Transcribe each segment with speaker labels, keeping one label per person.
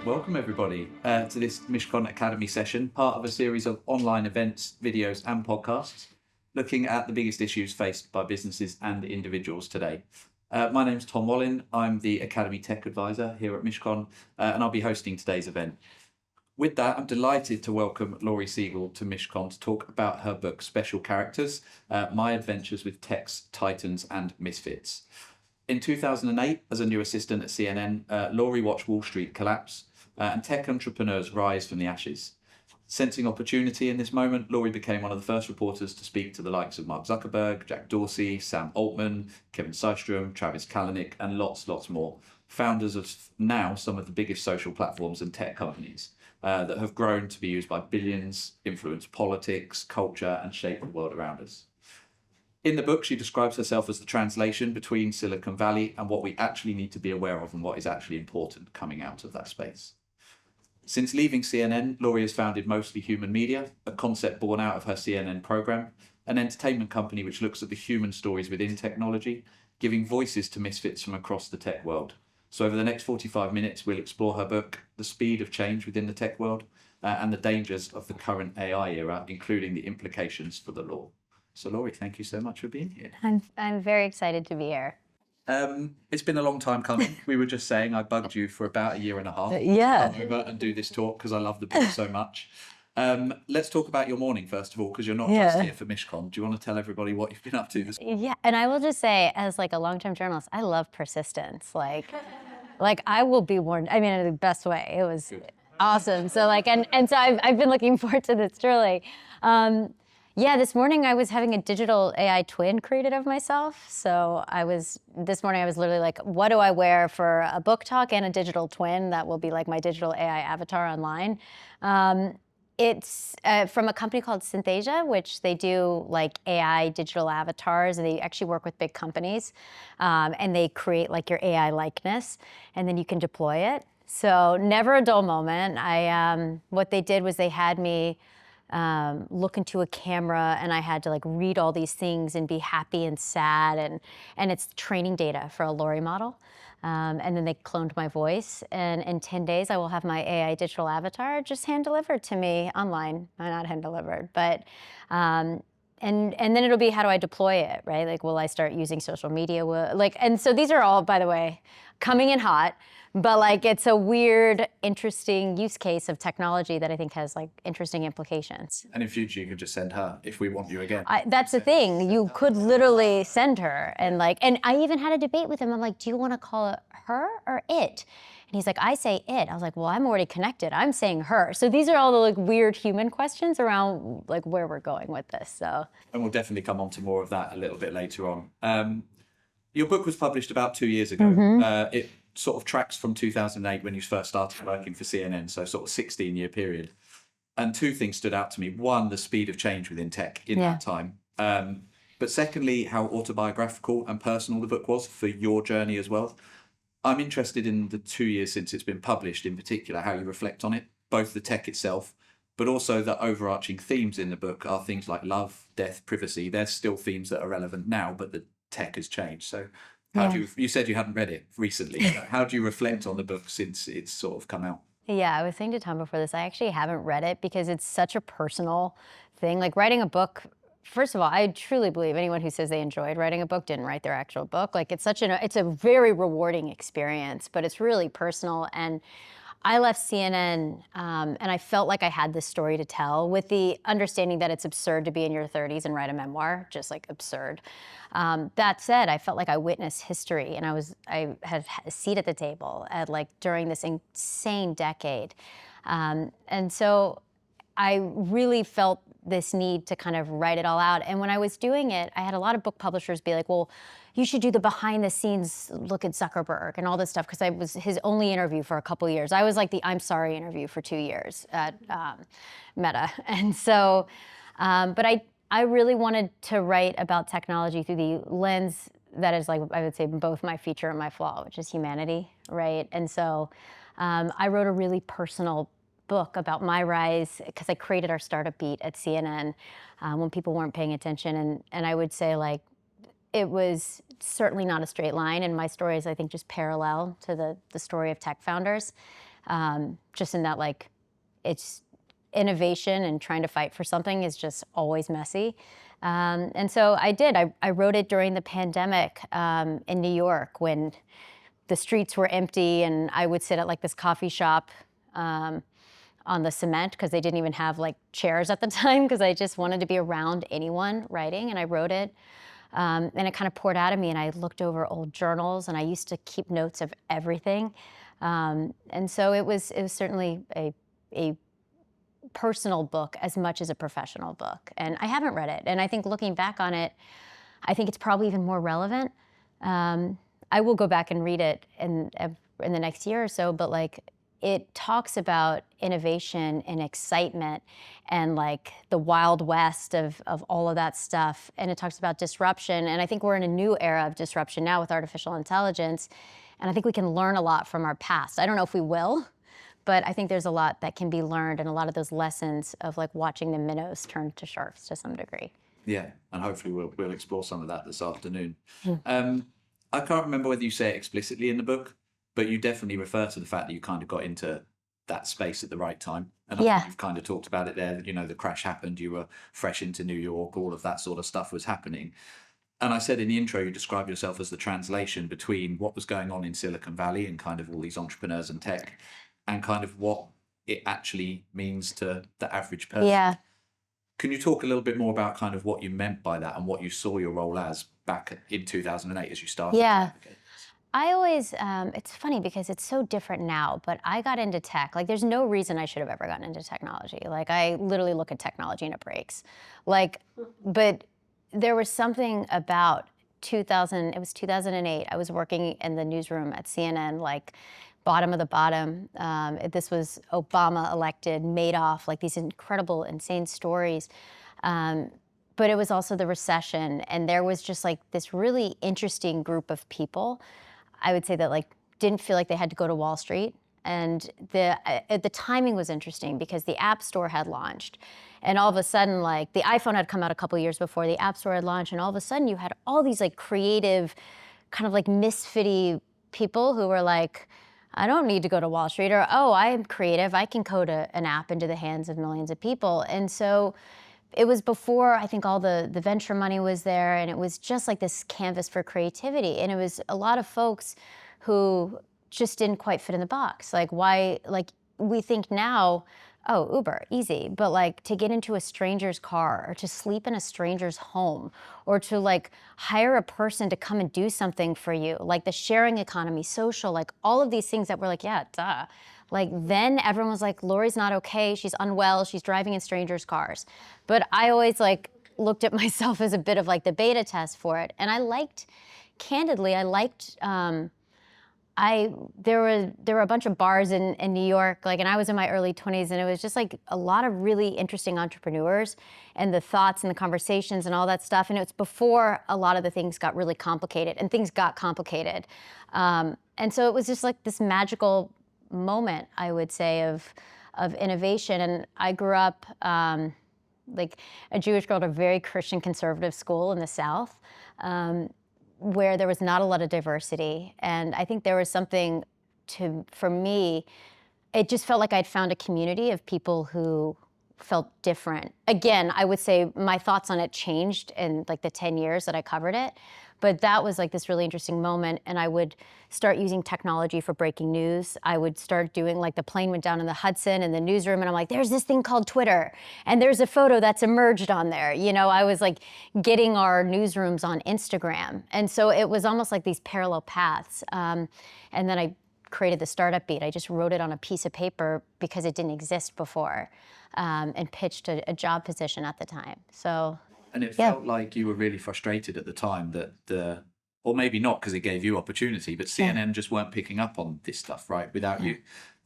Speaker 1: Welcome everybody to this Mishcon Academy session, part of a series of online events, videos and podcasts looking at the biggest issues faced by businesses and individuals today. My name's Tom Wallin. I'm the Academy Tech Advisor here at Mishcon and I'll be hosting today's event. With that, I'm delighted to welcome Laurie Segall to Mishcon to talk about her book, Special Characters, My Adventures with Tech's Titans and Misfits. In 2008, as a new assistant at CNN, Laurie watched Wall Street collapse and tech entrepreneurs rise from the ashes. Sensing opportunity in this moment, Laurie became one of the first reporters to speak to the likes of Mark Zuckerberg, Jack Dorsey, Sam Altman, Kevin Systrom, Travis Kalanick, and lots more, founders of now some of the biggest social platforms and tech companies that have grown to be used by billions, influence politics, culture, and shape the world around us. In the book, she describes herself as the translation between Silicon Valley and what we actually need to be aware of and what is actually important coming out of that space. Since leaving CNN, Laurie has founded Mostly Human Media, a concept born out of her CNN program, an entertainment company which looks at the human stories within technology, giving voices to misfits from across the tech world. So over the next 45 minutes, we'll explore her book, the speed of change within the tech world, and the dangers of the current AI era, including the implications for the law. So Laurie, thank you so much for being here.
Speaker 2: I'm very excited to be here.
Speaker 1: It's been a long time coming. We were just saying I bugged you for about a year and a half to come over and do this talk because I love the book so much. Let's talk about your morning first of all, because you're not just here for Mishcon. Do you want to tell everybody what you've been up to this morning?
Speaker 2: Yeah, and I will just say, as like a long-term journalist, I love persistence. Like I will be warned. I mean, in the best way. It was awesome. So and so I've been looking forward to this truly. Yeah, this morning I was having a digital AI twin created of myself. So this morning I was literally like, what do I wear for a book talk and a digital twin that will be like my digital AI avatar online? It's from a company called Synthesia, which they do like AI digital avatars, and they actually work with big companies, and they create like your AI likeness, and then you can deploy it. So never a dull moment. What they did was they had me look into a camera, and I had to like read all these things and be happy and sad, and it's training data for a Laurie model. And then they cloned my voice, and in 10 days I will have my AI digital avatar just hand delivered to me online. Not hand delivered, but and then it'll be, how do I deploy it, right? Like, will I start using social media? And so these are all, by the way, coming in hot. But like, it's a weird, interesting use case of technology that I think has like interesting implications.
Speaker 1: And in future, you could just send her if we want you again.
Speaker 2: That's the thing. You could literally send her, and I even had a debate with him. I'm like, do you want to call it her or it? And he's like, I say it. I was like, well, I'm already connected. I'm saying her. So these are all the like weird human questions around like where we're going with this. So.
Speaker 1: And we'll definitely come on to more of that a little bit later on. Your book was published about 2 years ago.
Speaker 2: Mm-hmm.
Speaker 1: It sort of tracks from 2008 when you first started working for CNN, so sort of 16-year period. And two things stood out to me. One, the speed of change within tech in that time. But secondly, how autobiographical and personal the book was for your journey as well. I'm interested in the 2 years since it's been published, in particular, how you reflect on it, both the tech itself, but also the overarching themes in the book are things like love, death, privacy. They're still themes that are relevant now, but the tech has changed. So you said you hadn't read it recently. How do you reflect on the book since it's sort of come out?
Speaker 2: Yeah, I was saying to Tom before this, I actually haven't read it because it's such a personal thing. Like writing a book, first of all, I truly believe anyone who says they enjoyed writing a book didn't write their actual book. Like it's a very rewarding experience, but it's really personal. And I left CNN and I felt like I had this story to tell, with the understanding that it's absurd to be in your 30s and write a memoir, just like absurd. That said, I felt like I witnessed history, and I had a seat at the table during this insane decade. And so I really felt this need to kind of write it all out. And when I was doing it, I had a lot of book publishers be like, well, you should do the behind the scenes look at Zuckerberg and all this stuff, because I was his only interview for a couple of years. I was like the I'm sorry interview for 2 years at Meta. And so, but I really wanted to write about technology through the lens that is, like, I would say, both my feature and my flaw, which is humanity, right? And so I wrote a really personal book about my rise, because I created our startup beat at CNN when people weren't paying attention. And I would say, like, it was certainly not a straight line, and my story is, I think, just parallel to the story of tech founders. just in that like it's innovation and trying to fight for something is just always messy. And so I did. I wrote it during the pandemic in New York when the streets were empty, and I would sit at like this coffee shop on the cement because they didn't even have like chairs at the time because I just wanted to be around anyone writing, and I wrote it. And it kind of poured out of me, and I looked over old journals, and I used to keep notes of everything. And so it was certainly a personal book as much as a professional book. And I haven't read it. And I think looking back on it, I think it's probably even more relevant. I will go back and read it in the next year or so, but like it talks about innovation and excitement and like the Wild West of all of that stuff. And it talks about disruption. And I think we're in a new era of disruption now with artificial intelligence. And I think we can learn a lot from our past. I don't know if we will, but I think there's a lot that can be learned, and a lot of those lessons of like watching the minnows turn to sharks to some degree.
Speaker 1: Yeah, and hopefully we'll explore some of that this afternoon. I can't remember whether you say it explicitly in the book, but you definitely refer to the fact that you kind of got into that space at the right time. And I think you've kind of talked about it there, you know, the crash happened, you were fresh into New York, all of that sort of stuff was happening. And I said in the intro, you describe yourself as the translation between what was going on in Silicon Valley and kind of all these entrepreneurs and tech, and kind of what it actually means to the average person.
Speaker 2: Yeah.
Speaker 1: Can you talk a little bit more about kind of what you meant by that and what you saw your role as back in 2008 as you started?
Speaker 2: Yeah. I always, it's funny because it's so different now, but I got into tech. Like, there's no reason I should have ever gotten into technology. Like, I literally look at technology and it breaks. Like, but there was something about 2000, it was 2008. I was working in the newsroom at CNN, like, bottom of the bottom. This was Obama elected, Madoff, like these incredible, insane stories. But it was also the recession, and there was just like this really interesting group of people, I would say, that like didn't feel like they had to go to Wall Street. And the timing was interesting because the App Store had launched, and all of a sudden, like the iPhone had come out a couple of years before the App Store had launched, and all of a sudden you had all these like creative, kind of like misfitty people who were like, I don't need to go to Wall Street, or, oh, I am creative, I can code an app into the hands of millions of people. And so it was before, I think, all the venture money was there, and it was just like this canvas for creativity. And it was a lot of folks who just didn't quite fit in the box. Like, why, like, we think now, oh, Uber, easy. But like to get into a stranger's car, or to sleep in a stranger's home, or to like hire a person to come and do something for you, like the sharing economy, social, like all of these things that were like, yeah, duh. Like then everyone was like, Laurie's not okay, she's unwell, she's driving in strangers' cars. But I always like looked at myself as a bit of like the beta test for it. And I liked, candidly, there were a bunch of bars in New York, like, and I was in my early 20s, and it was just like a lot of really interesting entrepreneurs and the thoughts and the conversations and all that stuff. And it was before a lot of the things got really complicated, and things got complicated. And so it was just like this magical moment, I would say, of innovation. And I grew up like a Jewish girl at a very Christian conservative school in the South, where there was not a lot of diversity. And I think there was something for me, it just felt like I'd found a community of people who felt different. Again, I would say my thoughts on it changed in like the 10 years that I covered it. But that was like this really interesting moment, and I would start using technology for breaking news. I would start doing, like, the plane went down in the Hudson in the newsroom, and I'm like, there's this thing called Twitter, and there's a photo that's emerged on there. You know, I was like getting our newsrooms on Instagram. And so it was almost like these parallel paths. And then I created the Startup Beat. I just wrote it on a piece of paper because it didn't exist before, and pitched a job position at the time. So.
Speaker 1: And it felt like you were really frustrated at the time that or maybe not because it gave you opportunity, but CNN just weren't picking up on this stuff, right, without you.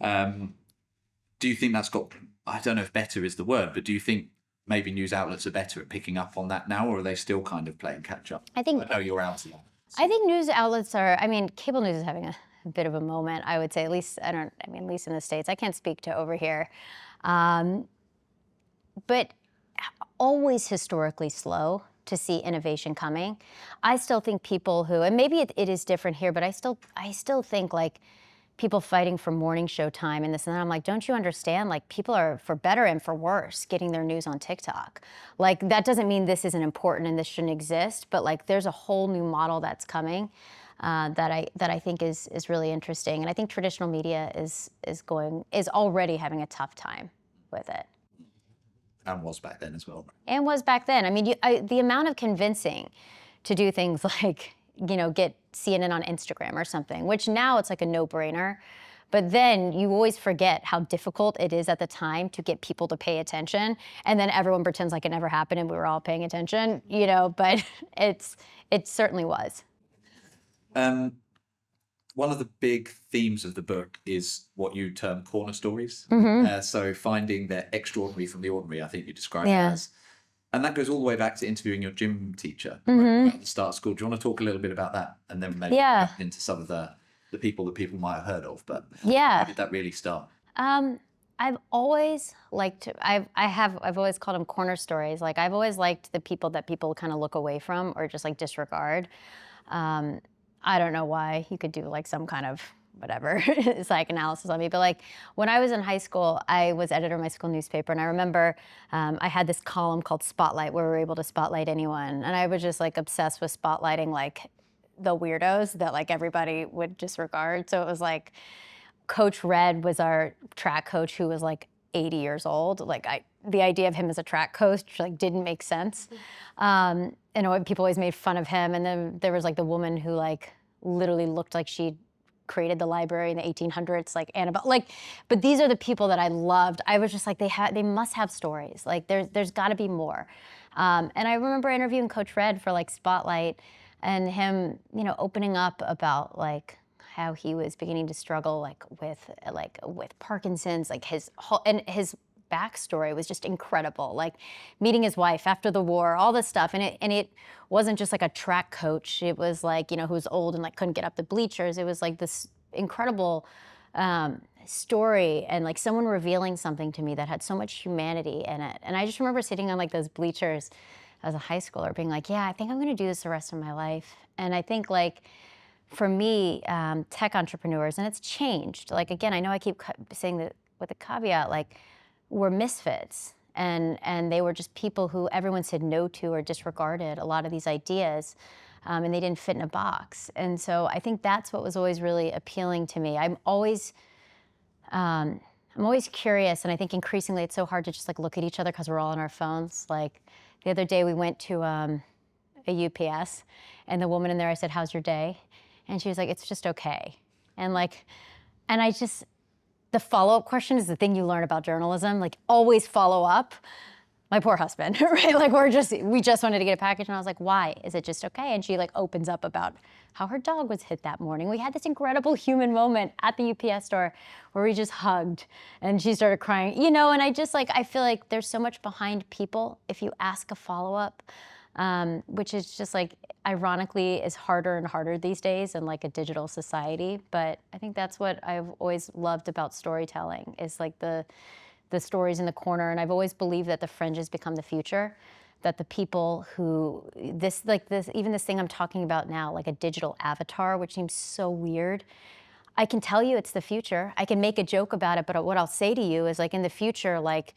Speaker 1: Do you think that's got, I don't know if better is the word, but do you think maybe news outlets are better at picking up on that now, or are they still kind of playing catch up? I know you're out of that.
Speaker 2: I think news outlets are, I mean, cable news is having a bit of a moment, I would say, at least at least in the States. I can't speak to over here. But always historically slow to see innovation coming. I still think people who, and maybe it is different here, but I still think like people fighting for morning show time and this and that. I'm like, don't you understand? Like, people are, for better and for worse, getting their news on TikTok. Like, that doesn't mean this isn't important and this shouldn't exist, but like, there's a whole new model that's coming that I think is really interesting. And I think traditional media is already having a tough time with it.
Speaker 1: And was back then as well.
Speaker 2: And was back then. I mean, the amount of convincing to do things like, get CNN on Instagram or something, which now it's like a no-brainer. But then you always forget how difficult it is at the time to get people to pay attention. And then everyone pretends like it never happened and we were all paying attention, but it certainly was.
Speaker 1: One of the big themes of the book is what you term corner stories. So finding the extraordinary from the ordinary, I think you describe it as. And that goes all the way back to interviewing your gym teacher at the start of school. Do you want to talk a little bit about that? And then maybe back into some of the people that people might have heard of. But how did that really start?
Speaker 2: I've always liked, I've always called them corner stories. Like, I've always liked the people that people kind of look away from or just like disregard. I don't know why. You could do like some kind of whatever psychoanalysis on me. But like, when I was in high school, I was editor of my school newspaper. And I remember I had this column called Spotlight where we were able to spotlight anyone. And I was just like obsessed with spotlighting like the weirdos that like everybody would disregard. So it was like Coach Red was our track coach who was like 80 years old. Like, the idea of him as a track coach like didn't make sense. People always made fun of him. And then there was like the woman who like literally looked like she created the library in the 1800s, like Annabelle. Like, but these are the people that I loved. I was just like, they must have stories. Like, there's got to be more. And I remember interviewing Coach Red for like Spotlight, and him, opening up about like how he was beginning to struggle with Parkinson's, like his backstory was just incredible. Like, meeting his wife after the war, all this stuff. And it wasn't just like a track coach. It was like, who was old and like couldn't get up the bleachers. It was like this incredible story, and like someone revealing something to me that had so much humanity in it. And I just remember sitting on like those bleachers as a high schooler being like, yeah, I think I'm going to do this the rest of my life. And I think like, for me, tech entrepreneurs, and it's changed. Like, again, I know I keep saying that with a caveat, like, were misfits, and they were just people who everyone said no to or disregarded a lot of these ideas, and they didn't fit in a box. And so I think that's what was always really appealing to me. I'm always curious, and I think increasingly it's so hard to just like look at each other because we're all on our phones. Like, the other day we went to a UPS, and the woman in there, I said, "How's your day?" And she was like, "It's just okay." And the follow-up question is the thing you learn about journalism. Like, always follow up. My poor husband, right? Like, we just wanted to get a package, and I was like, "Why? Is it just okay?" And she like opens up about how her dog was hit that morning. We had this incredible human moment at the UPS store where we just hugged, and she started crying, and I feel like there's so much behind people if you ask a follow-up. Which is just like, ironically, is harder and harder these days in like a digital society. But I think that's what I've always loved about storytelling, is like the stories in the corner. And I've always believed that the fringes become the future, that the people who, even this thing I'm talking about now, like a digital avatar, which seems so weird. I can tell you it's the future. I can make a joke about it, but what I'll say to you is like, in the future, like,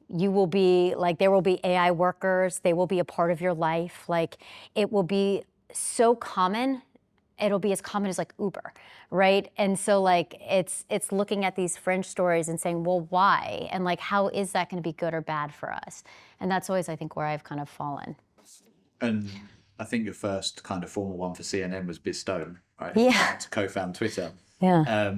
Speaker 2: you will be like, there will be AI workers, they will be a part of your life. Like, it will be so common, it'll be as common as like Uber, right? And so like, it's looking at these fringe stories and saying, well, why? And like, how is that going to be good or bad for us? And that's always, I think, where I've kind of fallen.
Speaker 1: And I think your first kind of formal one for CNN was Biz Stone, right?
Speaker 2: Yeah.
Speaker 1: To co-found Twitter.
Speaker 2: Yeah.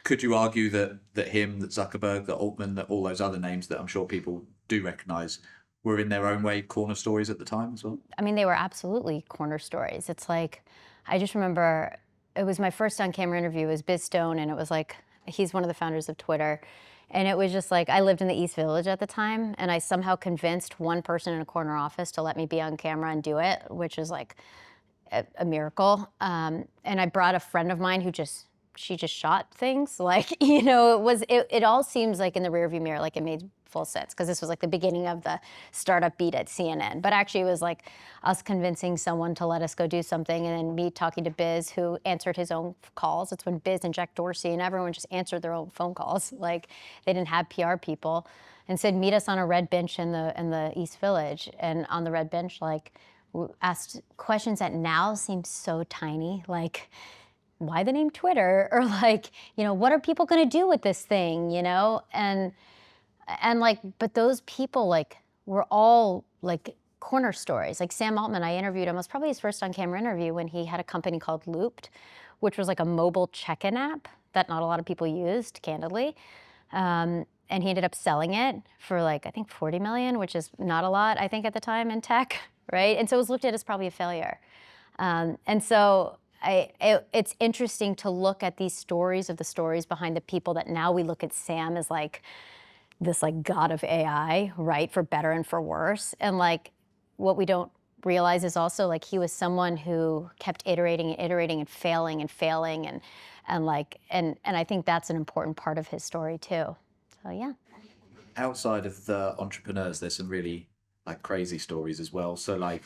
Speaker 1: Could you argue that him, that Zuckerberg, that Altman, that all those other names that I'm sure people do recognize were in their own way corner stories at the time as well?
Speaker 2: I mean, they were absolutely corner stories. It's like, I just remember, it was my first on-camera interview. It was Biz Stone, and it was like, he's one of the founders of Twitter. And it was just like, I lived in the East Village at the time, and I somehow convinced one person in a corner office to let me be on camera and do it, which is like a miracle. And I brought a friend of mine who just she just shot things. Like, you know, it all seems like in the rearview mirror, like it made full sense, because this was like the beginning of the startup beat at CNN. But actually it was like us convincing someone to let us go do something, and then me talking to Biz, who answered his own calls. It's when Biz and Jack Dorsey and everyone just answered their own phone calls. Like, they didn't have PR people, and said, meet us on a red bench in the East Village. And on the red bench, like, asked questions that now seem so tiny, like, why the name Twitter? Or like, you know, what are people gonna do with this thing, you know? And like, but those people, like, were all like corner stories. Like Sam Altman, I interviewed him. It was probably his first on-camera interview, when he had a company called Looped, which was like a mobile check-in app that not a lot of people used, candidly. And he ended up selling it for like, I think 40 million, which is not a lot, I think, at the time in tech, right? And so it was looked at as probably a failure. And so it's interesting to look at these stories of the stories behind the people that now we look at Sam as like this like god of AI, right? For better and for worse. And like, what we don't realize is also like he was someone who kept iterating and iterating and failing and I think that's an important part of his story too. So yeah.
Speaker 1: Outside of the entrepreneurs, there's some really like crazy stories as well. So like,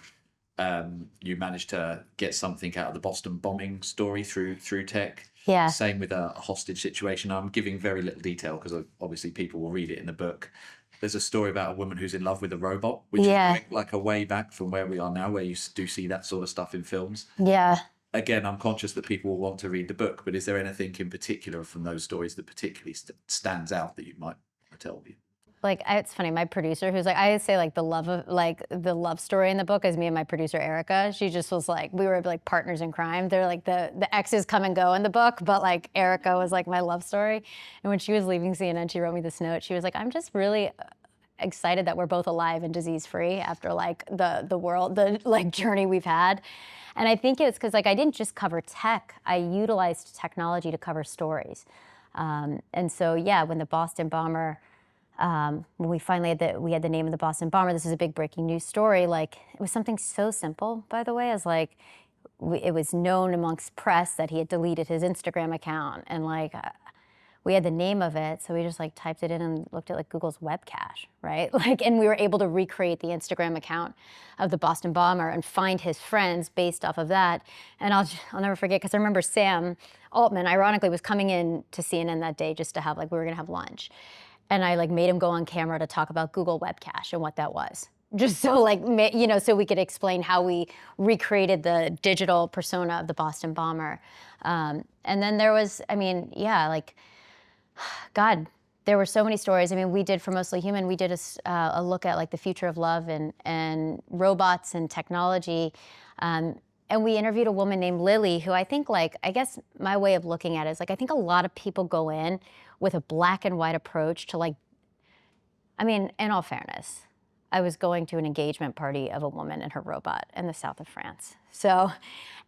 Speaker 1: you managed to get something out of the Boston bombing story through tech.
Speaker 2: Yeah.
Speaker 1: Same with a hostage situation. I'm giving very little detail because obviously people will read it in the book. There's a story about a woman who's in love with a robot, which is going like a way back from where we are now, where you do see that sort of stuff in films.
Speaker 2: Yeah.
Speaker 1: Again, I'm conscious that people will want to read the book, but is there anything in particular from those stories that particularly stands out that you might tell me?
Speaker 2: Like, it's funny, my producer, who's like, I say like the love story in the book is me and my producer Erica. She just was like, we were like partners in crime. They're like the exes come and go in the book, but like Erica was like my love story. And when she was leaving CNN, she wrote me this note. She was like, I'm just really excited that we're both alive and disease free after like the like journey we've had. And I think it's because like I didn't just cover tech, I utilized technology to cover stories. And so yeah, when the Boston bomber, when we finally had the name of the Boston bomber, this is a big breaking news story. Like, it was something so simple, by the way, as like, it was known amongst press that he had deleted his Instagram account, and like, we had the name of it, so we just like typed it in and looked at like Google's web cache, right? Like, and we were able to recreate the Instagram account of the Boston bomber and find his friends based off of that. And I'll never forget, because I remember Sam Altman, ironically, was coming in to CNN that day just to have like, we were gonna have lunch. And I like made him go on camera to talk about Google web cache and what that was. Just so like, you know, so we could explain how we recreated the digital persona of the Boston bomber. And then there was, I mean, yeah, like, God, there were so many stories. I mean, we did for Mostly Human, we did a look at like the future of love and robots and technology. And we interviewed a woman named Lily, who I think like, I guess my way of looking at it is like, I think a lot of people go in with a black and white approach to like, I mean, in all fairness, I was going to an engagement party of a woman and her robot in the south of France. So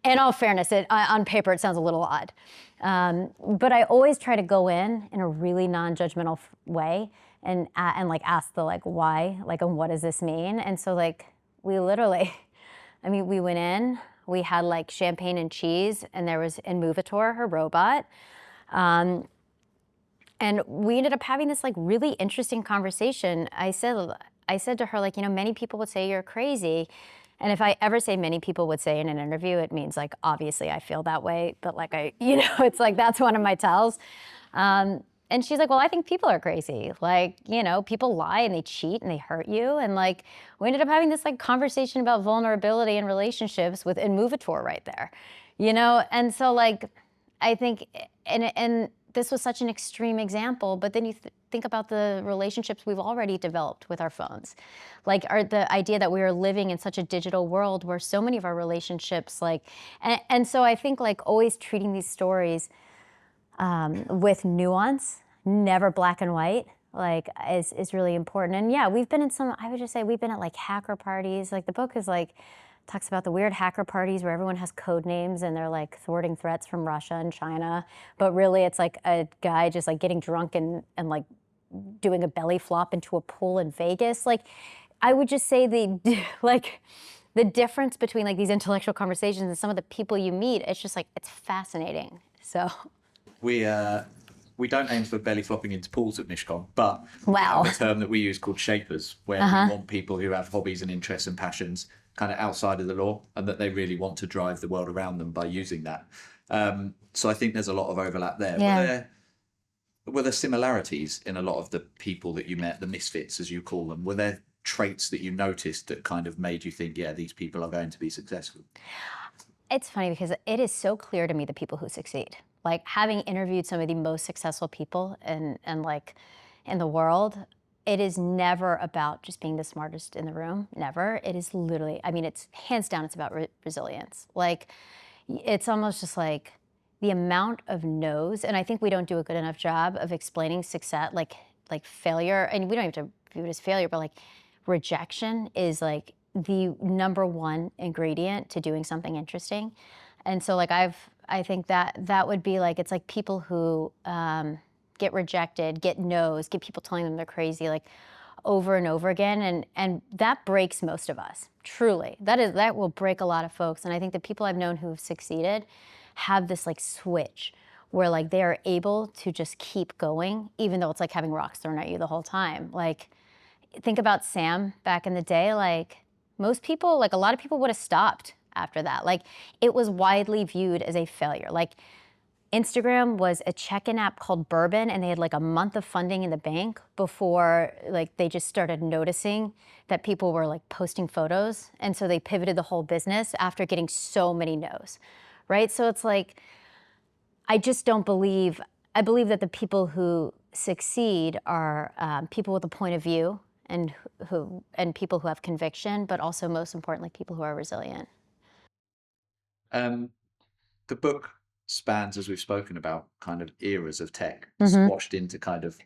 Speaker 2: in all fairness, on paper, it sounds a little odd. But I always try to go in a really non-judgmental way and like ask the like, why, like, and what does this mean? And so like, we literally, I mean, we went in, we had like champagne and cheese, and there was Inmovator, her robot. And we ended up having this like really interesting conversation. I said to her, like, you know, many people would say you're crazy. And if I ever say many people would say in an interview, it means like, obviously I feel that way, but like you know, it's like, that's one of my tells. And she's like, well, I think people are crazy. Like, you know, people lie and they cheat and they hurt you. And like, we ended up having this like conversation about vulnerability in relationships with Inmovator right there, you know? And so like, I think, and this was such an extreme example, but then you think about the relationships we've already developed with our phones. Like the idea that we are living in such a digital world where so many of our relationships like, and so I think like always treating these stories with nuance, never black and white, like is really important. And yeah, we've been in some, I would just say we've been at like hacker parties. Like the book is like, talks about the weird hacker parties where everyone has code names and they're like thwarting threats from Russia and China. But really it's like a guy just like getting drunk and like doing a belly flop into a pool in Vegas. Like I would just say the difference between like these intellectual conversations and some of the people you meet, it's just like, it's fascinating. So.
Speaker 1: We don't aim for belly flopping into pools at Mishcon, but we
Speaker 2: Wow.
Speaker 1: have a term that we use called shapers, where we want people who have hobbies and interests and passions kind of outside of the law, and that they really want to drive the world around them by using that. So I think there's a lot of overlap there.
Speaker 2: Yeah.
Speaker 1: Were there similarities in a lot of the people that you met, the misfits as you call them? Were there traits that you noticed that kind of made you think, yeah, these people are going to be successful?
Speaker 2: It's funny because it is so clear to me the people who succeed. Like having interviewed some of the most successful people and like in the world, it is never about just being the smartest in the room. Never. It is literally, I mean, it's hands down, it's about resilience. Like it's almost just like the amount of no's, and I think we don't do a good enough job of explaining success, like failure, and we don't have to view it as failure, but like rejection is like the number one ingredient to doing something interesting. And so like I think that would be like, it's like people who get rejected, get no's, get people telling them they're crazy, like over and over again, and that breaks most of us. Truly, that will break a lot of folks. And I think the people I've known who have succeeded have this like switch where like they are able to just keep going, even though it's like having rocks thrown at you the whole time. Like think about Sam back in the day, like most people, like a lot of people would have stopped after that. Like it was widely viewed as a failure. Like Instagram was a check-in app called Bourbon, and they had like a month of funding in the bank before like they just started noticing that people were like posting photos. And so they pivoted the whole business after getting so many no's, right? So it's like, I just don't believe, I believe that the people who succeed are people with a point of view and people who have conviction, but also most importantly, people who are resilient.
Speaker 1: Um, the book spans, as we've spoken about, kind of eras of tech,
Speaker 2: Mm-hmm.
Speaker 1: squashed into kind of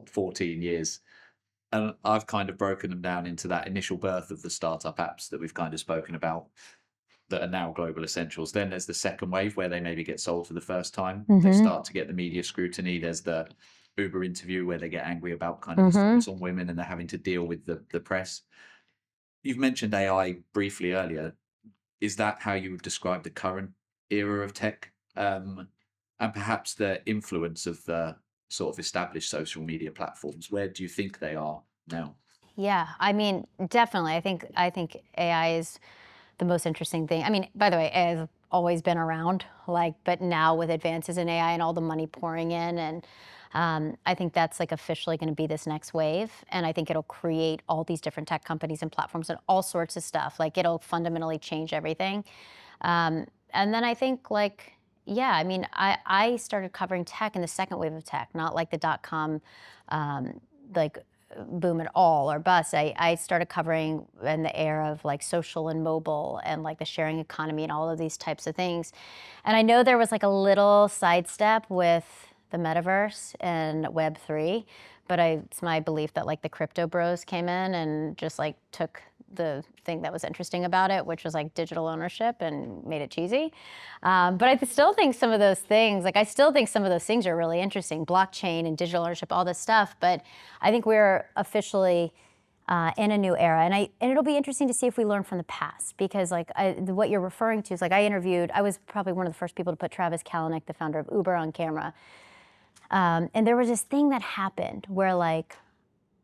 Speaker 1: 14 years. And I've kind of broken them down into that initial birth of the startup apps that we've kind of spoken about that are now global essentials. Then there's the second wave where they maybe get sold for the first time. They start to get the media scrutiny. There's the Uber interview where they get angry about kind of assaults on women and they're having to deal with the press. You've mentioned AI briefly earlier. Is that how you would describe the current era of tech? And perhaps the influence of the sort of established social media platforms. Where do you think they are now?
Speaker 2: Yeah, I mean, definitely. I think AI is the most interesting thing. I mean, by the way, AI has always been around, like, but now with advances in AI and all the money pouring in, and I think that's like officially going to be this next wave. And I think it'll create all these different tech companies and platforms and all sorts of stuff. Like, it'll fundamentally change everything. And then I think like, yeah, I mean, I started covering tech in the second wave of tech, not like the dot-com like boom at all or bust. I started covering in the era of like social and mobile and like the sharing economy and all of these types of things. And I know there was like a little sidestep with the metaverse and Web3, but it's my belief that like the crypto bros came in and just like took the thing that was interesting about it, which was like digital ownership, and made it cheesy. But I still think some of those things, like I still think some of those things are really interesting, blockchain and digital ownership, all this stuff. But I think we're officially in a new era, and it'll be interesting to see if we learn from the past, because like what you're referring to is like I was probably one of the first people to put Travis Kalanick, the founder of Uber, on camera. And there was this thing that happened where like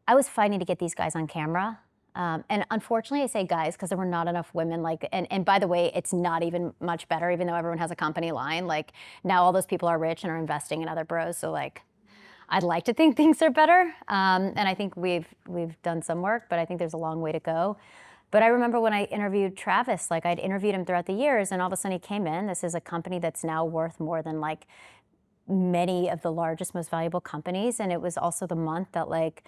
Speaker 2: I was fighting to get these guys on camera. And unfortunately, I say guys because there were not enough women. Like, and by the way, it's not even much better, even though everyone has a company line. Like now, all those people are rich and are investing in other bros. So like, I'd like to think things are better. And I think we've done some work, but I think there's a long way to go. But I remember when I interviewed Travis, like I'd interviewed him throughout the years, and all of a sudden he came in. This is a company that's now worth more than like many of the largest, most valuable companies. And it was also the month that like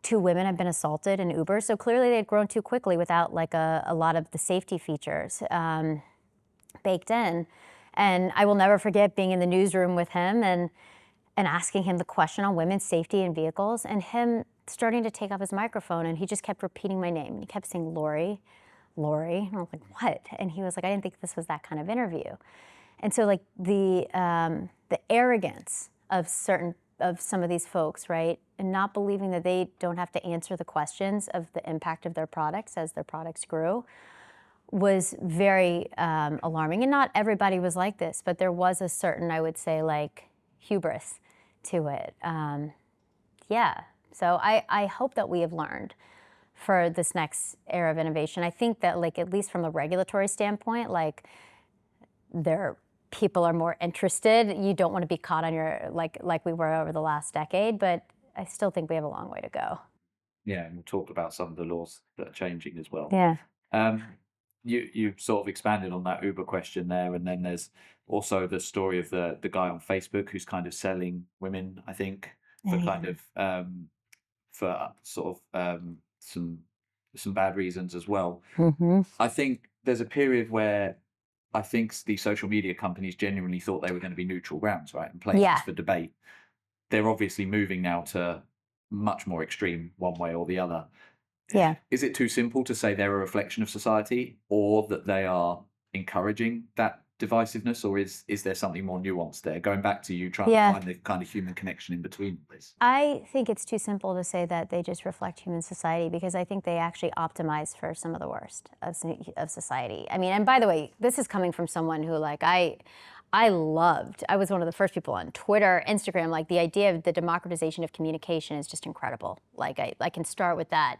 Speaker 2: 2 women had been assaulted in Uber. So clearly they'd grown too quickly without like a lot of the safety features baked in. And I will never forget being in the newsroom with him and asking him the question on women's safety in vehicles, and him starting to take off his microphone, and he just kept repeating my name. And he kept saying, Laurie, Laurie. And I was like, what? And he was like, I didn't think this was that kind of interview. And so like the arrogance of some of these folks, right? And not believing that they don't have to answer the questions of the impact of their products as their products grew was very alarming. And not everybody was like this, but there was a certain, I would say, like hubris to it. Yeah. So I hope that we have learned for this next era of innovation. I think that, like, at least from a regulatory standpoint, like, people are more interested. You don't want to be caught on your, like we were over the last decade, but I still think we have a long way to go.
Speaker 1: Yeah, and we'll talk about some of the laws that are changing as well.
Speaker 2: Yeah.
Speaker 1: You sort of expanded on that Uber question there, and then there's also the story of the guy on Facebook who's kind of selling women, I think, for kind of for sort of some bad reasons as well. I think there's a period where I think the social media companies genuinely thought they were going to be neutral grounds, right, and places for debate. They're obviously moving now to much more extreme one way or the other.
Speaker 2: Yeah.
Speaker 1: Is it too simple to say they're a reflection of society, or that they are encouraging that divisiveness, or is there something more nuanced there? Going back to you trying to find the kind of human connection in between this.
Speaker 2: I think it's too simple to say that they just reflect human society, because I think they actually optimize for some of the worst of society. I mean, and by the way, this is coming from someone who, like, I was one of the first people on Twitter, Instagram, like, the idea of the democratization of communication is just incredible. Like, I can start with that.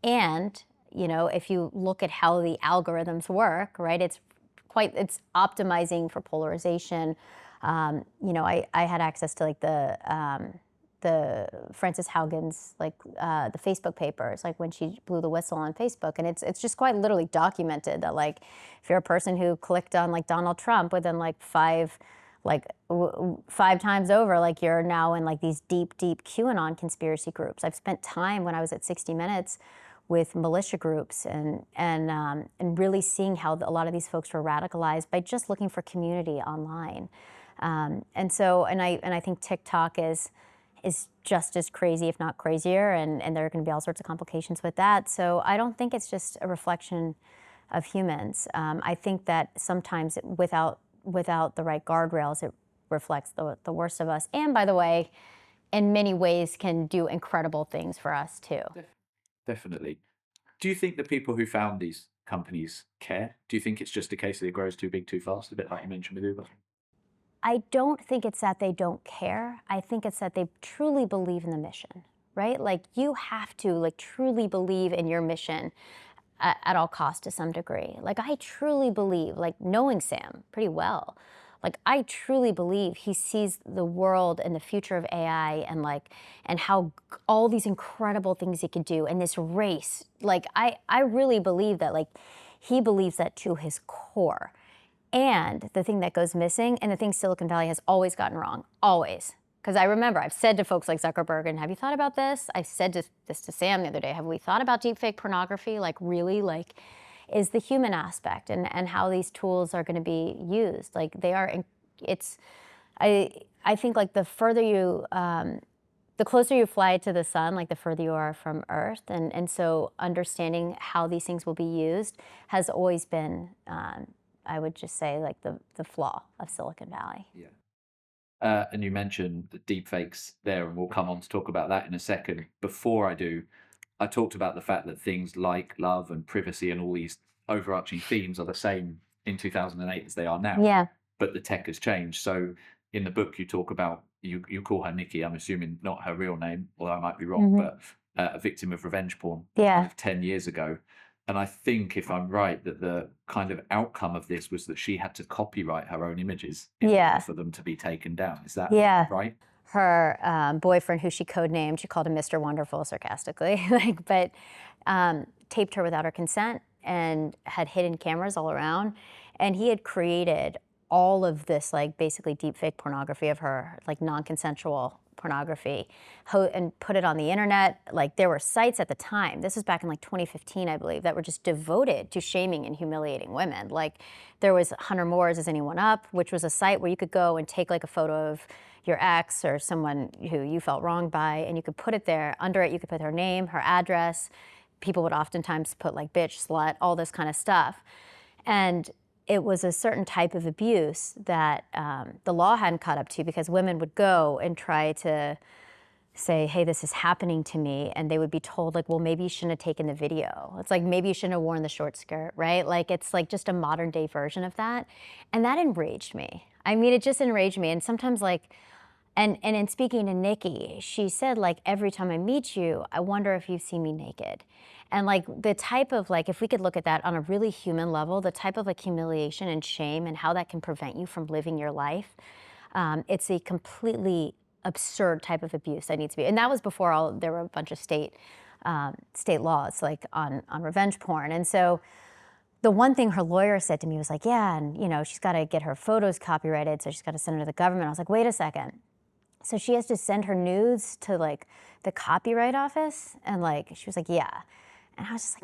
Speaker 2: And, you know, if you look at how the algorithms work, right, it's optimizing for polarization. You know, I had access to, like, the Frances Haugen's, like, the Facebook papers, like when she blew the whistle on Facebook, and it's just quite literally documented that, like, if you're a person who clicked on, like, Donald Trump within, like, five times over, like, you're now in, like, these deep QAnon conspiracy groups. I've spent time when I was at 60 Minutes with militia groups and really seeing how a lot of these folks were radicalized by just looking for community online. And I think TikTok is just as crazy, if not crazier, and there are going to be all sorts of complications with that. So I don't think it's just a reflection of humans. I think that sometimes without the right guardrails, it reflects the worst of us. And by the way, in many ways can do incredible things for us too.
Speaker 1: Definitely. Do you think the people who found these companies care? Do you think it's just a case that it grows too big too fast, a bit like you mentioned with Uber?
Speaker 2: I don't think it's that they don't care. I think it's that they truly believe in the mission, right? Like, you have to, like, truly believe in your mission at all costs to some degree. Like, I truly believe, like, knowing Sam pretty well, like, I truly believe he sees the world and the future of AI and, like, and how all these incredible things he could do in this race. Like, I really believe that, like, he believes that to his core. And the thing that goes missing, and the thing Silicon Valley has always gotten wrong, always. Because I remember I've said to folks like Zuckerberg, and have you thought about this? I said this to Sam the other day, have we thought about deepfake pornography? Like, really, like, is the human aspect and how these tools are going to be used. Like, they are, I think, like, the further you, the closer you fly to the sun, like, the further you are from Earth. And so understanding how these things will be used has always been, I would just say, like, the flaw of Silicon Valley.
Speaker 1: Yeah. And you mentioned the deepfakes there, and we'll come on to talk about that in a second. Before I do, I talked about the fact that things like love and privacy and all these overarching themes are the same in 2008 as they are now.
Speaker 2: Yeah.
Speaker 1: But the tech has changed. So in the book, you talk about, you call her Nikki, I'm assuming not her real name, although I might be wrong, but a victim of revenge porn kind of 10 years ago. And I think, if I'm right, that the kind of outcome of this was that she had to copyright her own images in order for them to be taken down. Is that right?
Speaker 2: Her boyfriend, who she codenamed, she called him Mr. Wonderful sarcastically, like, but taped her without her consent and had hidden cameras all around. And he had created all of this, like, basically deepfake pornography of her, like, non-consensual pornography, and put it on the internet. Like, there were sites at the time, this was back in, like, 2015, I believe, that were just devoted to shaming and humiliating women. Like, there was Hunter Moore's Is Anyone Up, which was a site where you could go and take, like, a photo of your ex or someone who you felt wronged by, and you could put it there. Under it, you could put her name, her address. People would oftentimes put, like, bitch, slut, all this kind of stuff. And it was a certain type of abuse that the law hadn't caught up to, because women would go and try to say, hey, this is happening to me, and they would be told like, well, maybe you shouldn't have taken the video. It's like, maybe you shouldn't have worn the short skirt, right? Like, it's like just a modern day version of that. And that enraged me. I mean, it just enraged me. And sometimes like, and in speaking to Nikki, she said like, every time I meet you, I wonder if you've seen me naked. And like the type of like, if we could look at that on a really human level, the type of like humiliation and shame and how that can prevent you from living your life, it's a completely absurd type of abuse that needs to be. And that was before there were a bunch of state laws like on revenge porn. And so the one thing her lawyer said to me was like, yeah, and you know, she's got to get her photos copyrighted, so she's got to send them to the government. I was like, wait a second. So she has to send her nudes to like the copyright office? And like, she was like, yeah. And I was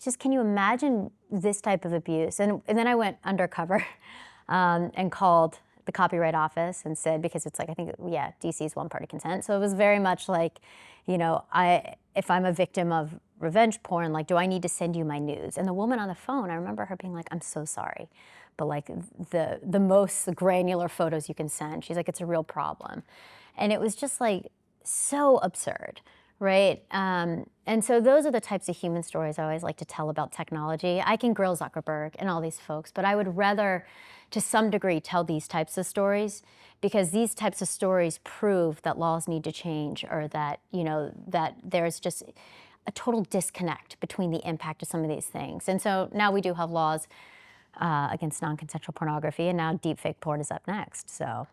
Speaker 2: just like, can you imagine this type of abuse? And then I went undercover and called the copyright office and said, because it's like, I think, yeah, DC is one party consent. So it was very much like, you know, if I'm a victim of revenge porn, like, do I need to send you my nudes? And the woman on the phone, I remember her being like, I'm so sorry, but like the most granular photos you can send. She's like, it's a real problem. And it was just like so absurd, right? And so those are the types of human stories I always like to tell about technology. I can grill Zuckerberg and all these folks, but I would rather, to some degree, tell these types of stories, because these types of stories prove that laws need to change, or that, you know, that there's just a total disconnect between the impact of some of these things. And so now we do have laws against non-consensual pornography, and now deepfake porn is up next. So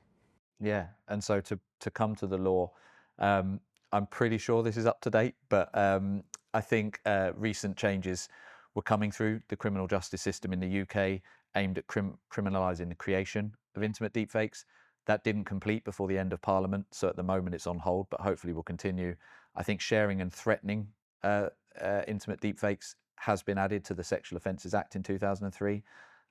Speaker 1: Yeah, and so to come to the law, I'm pretty sure this is up to date, but I think recent changes were coming through the criminal justice system in the UK aimed at criminalising the creation of intimate deepfakes. That didn't complete before the end of Parliament, so at the moment it's on hold, but hopefully will continue. I think sharing and threatening intimate deepfakes has been added to the Sexual Offences Act in 2003.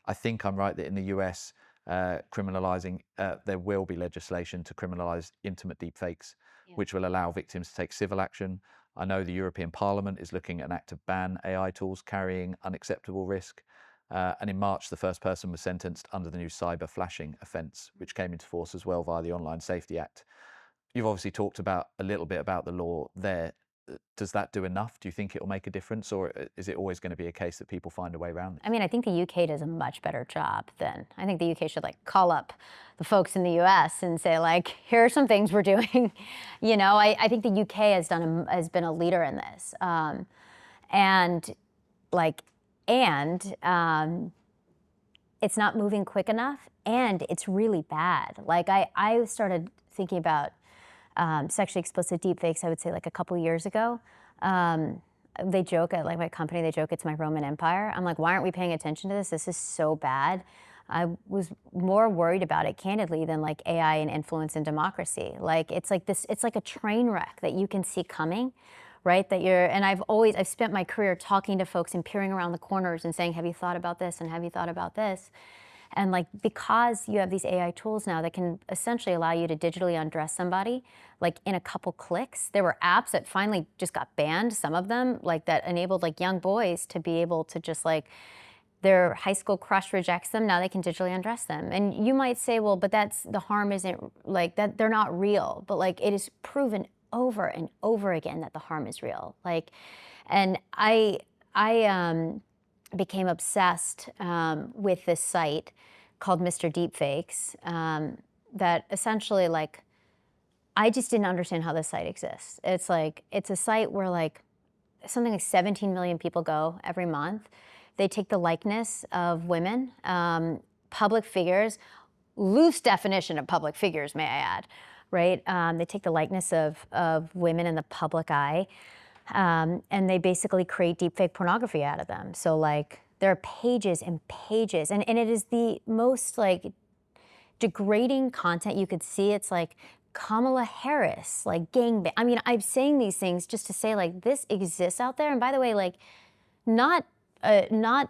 Speaker 1: I think I'm right that in the US, criminalising, there will be legislation to criminalise intimate deepfakes, which will allow victims to take civil action. I know the European Parliament is looking at an act to ban AI tools carrying unacceptable risk. And in March, the first person was sentenced under the new cyber flashing offence, which came into force as well via the Online Safety Act. You've obviously talked about a little bit about the law there. Does that do enough? Do you think it will make a difference, or is it always going to be a case that people find a way around it?
Speaker 2: I mean, I think the UK does a much better job than, I think the UK should like call up the folks in the US and say like, here are some things we're doing. You know, I think the UK has been a leader in this. And like, it's not moving quick enough, and it's really bad. Like I started thinking about sexually explicit deepfakes, I would say like a couple years ago. They joke at like my company, they joke it's my Roman Empire. I'm like, why aren't we paying attention to this? This is so bad. I was more worried about it, candidly, than like AI and influence and democracy. Like it's like this, it's like a train wreck that you can see coming, right? And I've spent my career talking to folks and peering around the corners and saying, have you thought about this? And have you thought about this? And like, because you have these AI tools now that can essentially allow you to digitally undress somebody, like in a couple clicks. There were apps that finally just got banned, some of them, like that enabled like young boys to be able to just like, their high school crush rejects them, now they can digitally undress them. And you might say, well, but the harm isn't like that, they're not real. But like, it is proven over and over again that the harm is real. Like, and I became obsessed with this site called Mr. Deepfakes that essentially like, I just didn't understand how this site exists. It's like, it's a site where like something like 17 million people go every month. They take the likeness of women, public figures, loose definition of public figures, may I add, right? They take the likeness of women in the public eye, and they basically create deepfake pornography out of them. So like, there are pages and pages, and it is the most like degrading content you could see. It's like Kamala Harris, like gangbang. I mean, I'm saying these things just to say like, this exists out there. And by the way, like, not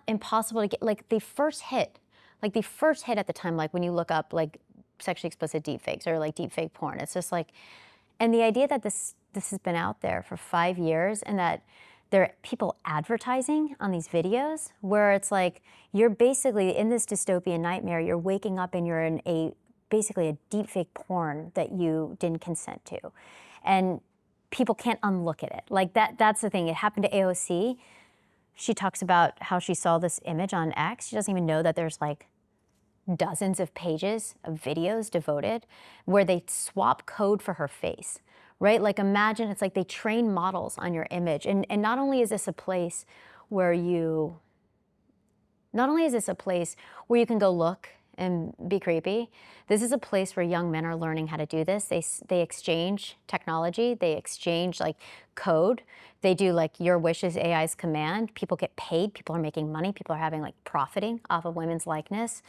Speaker 2: impossible to get. Like the first hit at the time, like when you look up like sexually explicit deepfakes or like deepfake porn, it's just like, and the idea that this has been out there for 5 years, and that there are people advertising on these videos where it's like, you're basically in this dystopian nightmare, you're waking up and you're in basically a deepfake porn that you didn't consent to. And people can't unlook at it. Like that's the thing. It happened to AOC. She talks about how she saw this image on X. She doesn't even know that there's like dozens of pages of videos devoted where they swap code for her face, right? Like imagine it's like they train models on your image. And not only is this a place where you can go look and be creepy, this is a place where young men are learning how to do this. They exchange technology, they exchange like code. They do like your wish is AI's command. People get paid, people are making money, people are having like profiting off of women's likeness.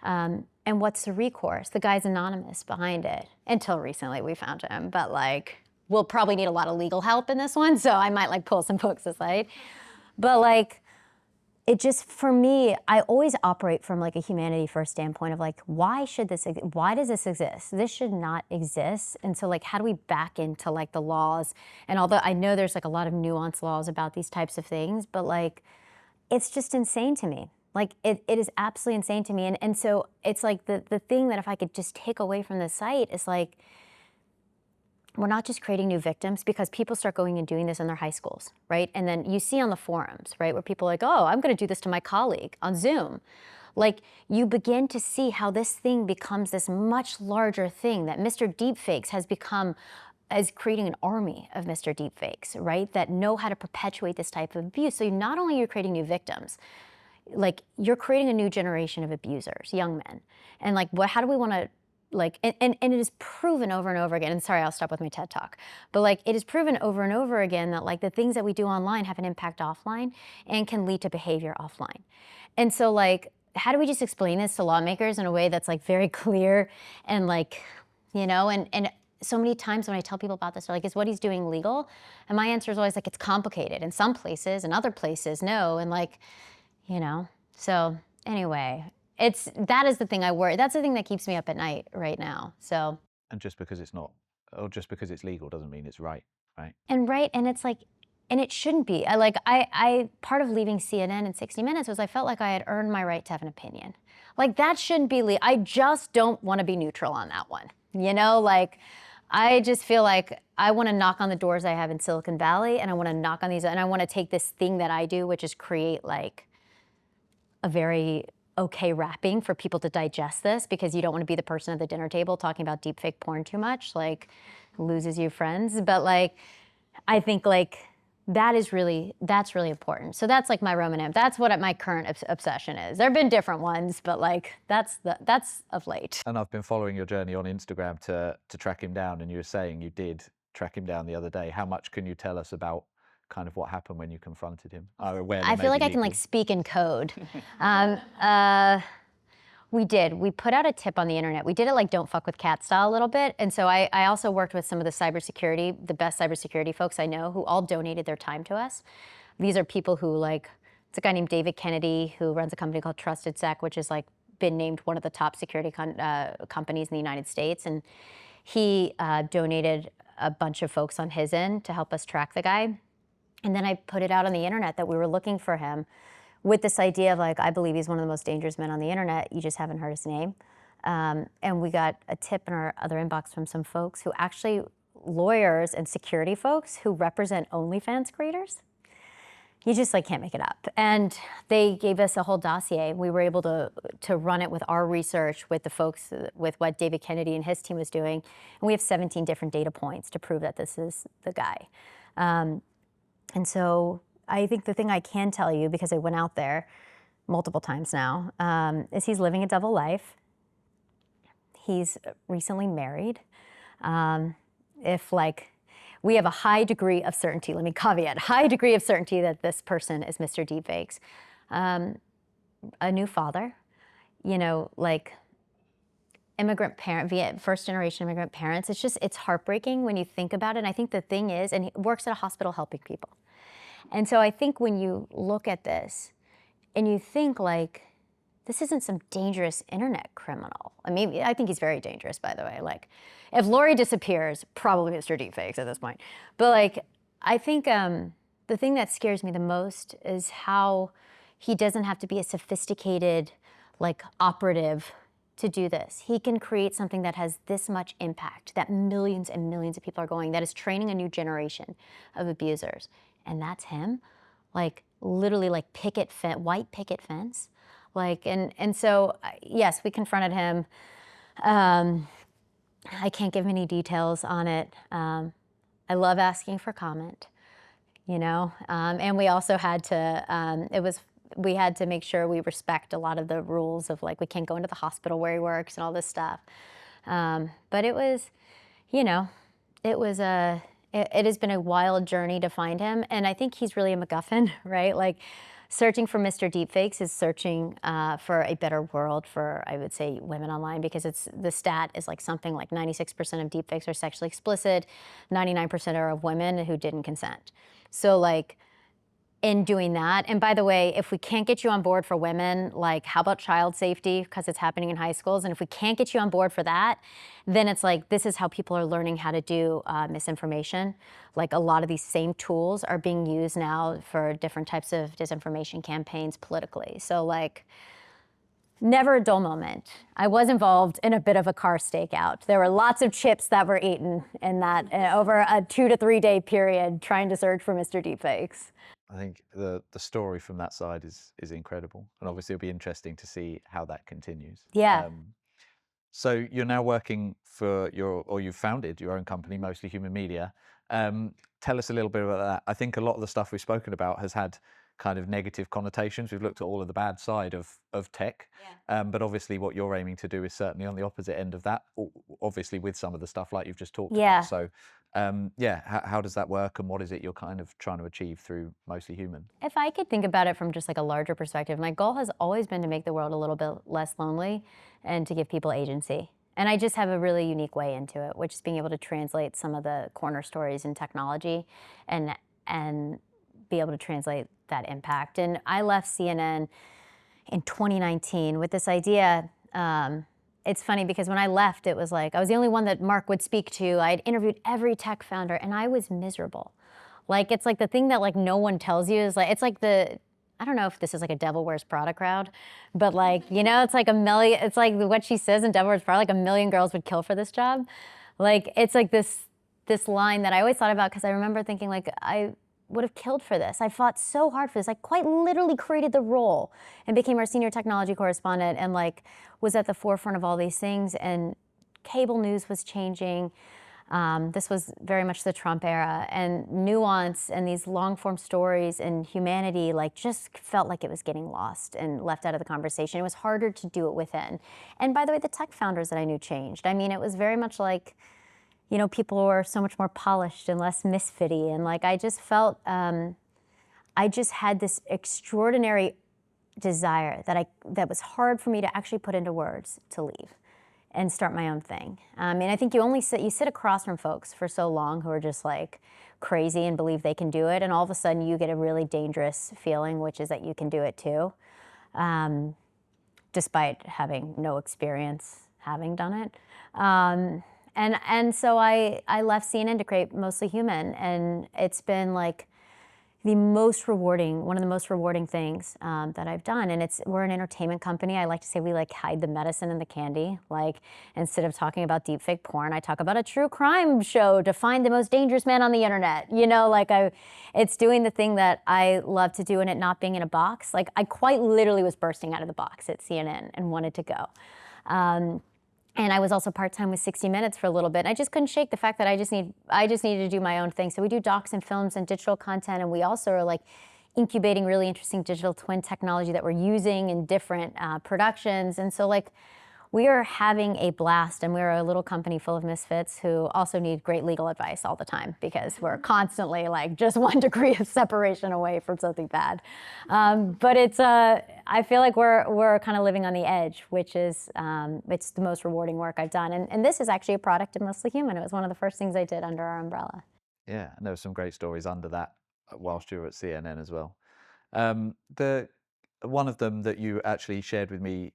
Speaker 2: And what's the recourse? The guy's anonymous behind it. Until recently we found him, but like we'll probably need a lot of legal help in this one, so I might like pull some folks aside. But like, it just, for me, I always operate from like a humanity first standpoint of like, why does this exist? This should not exist. And so like, how do we back into like the laws? And although I know there's like a lot of nuanced laws about these types of things, but like, it's just insane to me. Like it is absolutely insane to me. And so it's like the thing that if I could just take away from this site is like, we're not just creating new victims because people start going and doing this in their high schools, right? And then you see on the forums, right, where people are like, oh, I'm gonna do this to my colleague on Zoom. Like you begin to see how this thing becomes this much larger thing that Mr. Deepfakes has become as creating an army of Mr. Deepfakes, right? That know how to perpetuate this type of abuse. So not only are you creating new victims, like you're creating a new generation of abusers, young men. And like, how do we wanna, like, and it is proven over and over again, and sorry, I'll stop with my TED Talk, but like it is proven over and over again that like the things that we do online have an impact offline and can lead to behavior offline. And so like, how do we just explain this to lawmakers in a way that's like very clear and like, you know, and so many times when I tell people about this, they're like, is what he's doing legal? And my answer is always like, it's complicated in some places and other places, no. And like, you know, so anyway, that is the thing I worry. That's the thing that keeps me up at night right now. So.
Speaker 1: And just because it's not, or just because it's legal doesn't mean it's right, right?
Speaker 2: And it's like, and it shouldn't be. I part of leaving CNN and 60 Minutes was I felt like I had earned my right to have an opinion. Like that shouldn't be, I just don't want to be neutral on that one. You know, like I just feel like I want to knock on the doors I have in Silicon Valley, and I want to knock on these, and I want to take this thing that I do, which is create like a very okay wrapping for people to digest this, because you don't want to be the person at the dinner table talking about deepfake porn too much, like loses you friends. But like, I think like that's really important. So that's like my Roman M. That's what my current obsession is. There have been different ones, but like that's of late.
Speaker 1: And I've been following your journey on Instagram to track him down, and you were saying you did track him down the other day. How much can you tell us about kind of what happened when you confronted him?
Speaker 2: I feel like I can like speak in code. We put out a tip on the internet. We did it like don't fuck with cat style a little bit. And so I also worked with some of the best cybersecurity folks I know, who all donated their time to us. These are people who like, it's a guy named David Kennedy who runs a company called Trusted Sec, which is like been named one of the top security companies in the United States. And he donated a bunch of folks on his end to help us track the guy. And then I put it out on the internet that we were looking for him with this idea of like, I believe he's one of the most dangerous men on the internet. You just haven't heard his name. And we got a tip in our other inbox from some folks who actually, lawyers and security folks who represent OnlyFans creators. You just like can't make it up. And they gave us a whole dossier. We were able to run it with our research, with the folks, with what David Kennedy and his team was doing. And we have 17 different data points to prove that this is the guy. And so I think the thing I can tell you, because I went out there multiple times now, is he's living a double life. He's recently married. We have a high degree of certainty, let me caveat, high degree of certainty that this person is Mr. Deepfakes. A new father, you know, like immigrant parent, first generation immigrant parents. It's heartbreaking when you think about it. And I think the thing is, and he works at a hospital helping people. And so I think when you look at this and you think like, this isn't some dangerous internet criminal. I mean, I think he's very dangerous, by the way. Like, if Laurie disappears, probably Mr. Deepfakes at this point. But like, I think the thing that scares me the most is how he doesn't have to be a sophisticated, like, operative to do this. He can create something that has this much impact, that millions and millions of people are going, that is training a new generation of abusers. And that's him, like literally like white picket fence. Like, and so, yes, we confronted him. I can't give any details on it. I love asking for comment, you know? And we also had to, we had to make sure we respect a lot of the rules of like, we can't go into the hospital where he works and all this stuff. But it was, you know, it has been a wild journey to find him. And I think he's really a MacGuffin, right? Like searching for Mr. Deepfakes is searching for a better world for, I would say, women online, because the stat is like something like 96% of deepfakes are sexually explicit, 99% are of women who didn't consent. So like, in doing that, and by the way, if we can't get you on board for women, like how about child safety, because it's happening in high schools, and if we can't get you on board for that, then it's like, this is how people are learning how to do misinformation. Like a lot of these same tools are being used now for different types of disinformation campaigns politically. So like, never a dull moment. I was involved in a bit of a car stakeout. There were lots of chips that were eaten in that over a 2 to 3 day period trying to search for Mr. Deepfakes.
Speaker 3: I think the story from that side is incredible, and obviously it'll be interesting to see how that continues.
Speaker 2: Yeah.
Speaker 3: So you're now working for you've founded your own company, Mostly Human Media. Tell us a little bit about that. I think a lot of the stuff we've spoken about has had kind of negative connotations. We've looked at all of the bad side of tech, but obviously what you're aiming to do is certainly on the opposite end of that, obviously with some of the stuff like you've just talked about. So how does that work, and what is it you're kind of trying to achieve through Mostly Human?
Speaker 2: If I could think about it from just like a larger perspective, my goal has always been to make the world a little bit less lonely and to give people agency. And I just have a really unique way into it, which is being able to translate some of the corner stories in technology and be able to translate that impact. And I left CNN in 2019 with this idea. It's funny because when I left, it was like I was the only one that Mark would speak to. I'd interviewed every tech founder, and I was miserable. Like, it's like the thing that like no one tells you is like, it's like I don't know if this is like a Devil Wears Prada crowd, but like, you know, it's like it's like what she says in Devil Wears Prada, like 1 million girls would kill for this job. Like, it's like this line that I always thought about, because I remember thinking like, I would have killed for this. I fought so hard for this. I quite literally created the role and became our senior technology correspondent, and like was at the forefront of all these things, and cable news was changing. This was very much the Trump era, and nuance and these long form stories and humanity like just felt like it was getting lost and left out of the conversation. It was harder to do it within. And by the way, the tech founders that I knew changed. I mean, it was very much like, you know, people were so much more polished and less misfitty. And like, I just felt, I just had this extraordinary desire that was hard for me to actually put into words to leave and start my own thing. And I think you sit across from folks for so long who are just like crazy and believe they can do it. And all of a sudden you get a really dangerous feeling, which is that you can do it too, despite having no experience having done it. And so I left CNN to create Mostly Human, and it's been like one of the most rewarding things that I've done. And we're an entertainment company. I like to say we like hide the medicine in the candy. Like, instead of talking about deepfake porn, I talk about a true crime show to find the most dangerous man on the internet. You know, like it's doing the thing that I love to do, and it not being in a box. Like, I quite literally was bursting out of the box at CNN and wanted to go. And I was also part-time with 60 Minutes for a little bit. And I just couldn't shake the fact that I just needed to do my own thing. So we do docs and films and digital content, and we also are like incubating really interesting digital twin technology that we're using in different productions. And so like, we are having a blast, and we're a little company full of misfits who also need great legal advice all the time, because we're constantly like just 1 degree of separation away from something bad. But I feel like we're kind of living on the edge, which is, it's the most rewarding work I've done. And this is actually a product of Mostly Human. It was one of the first things I did under our umbrella.
Speaker 3: Yeah, and there were some great stories under that whilst you were at CNN as well. One of them that you actually shared with me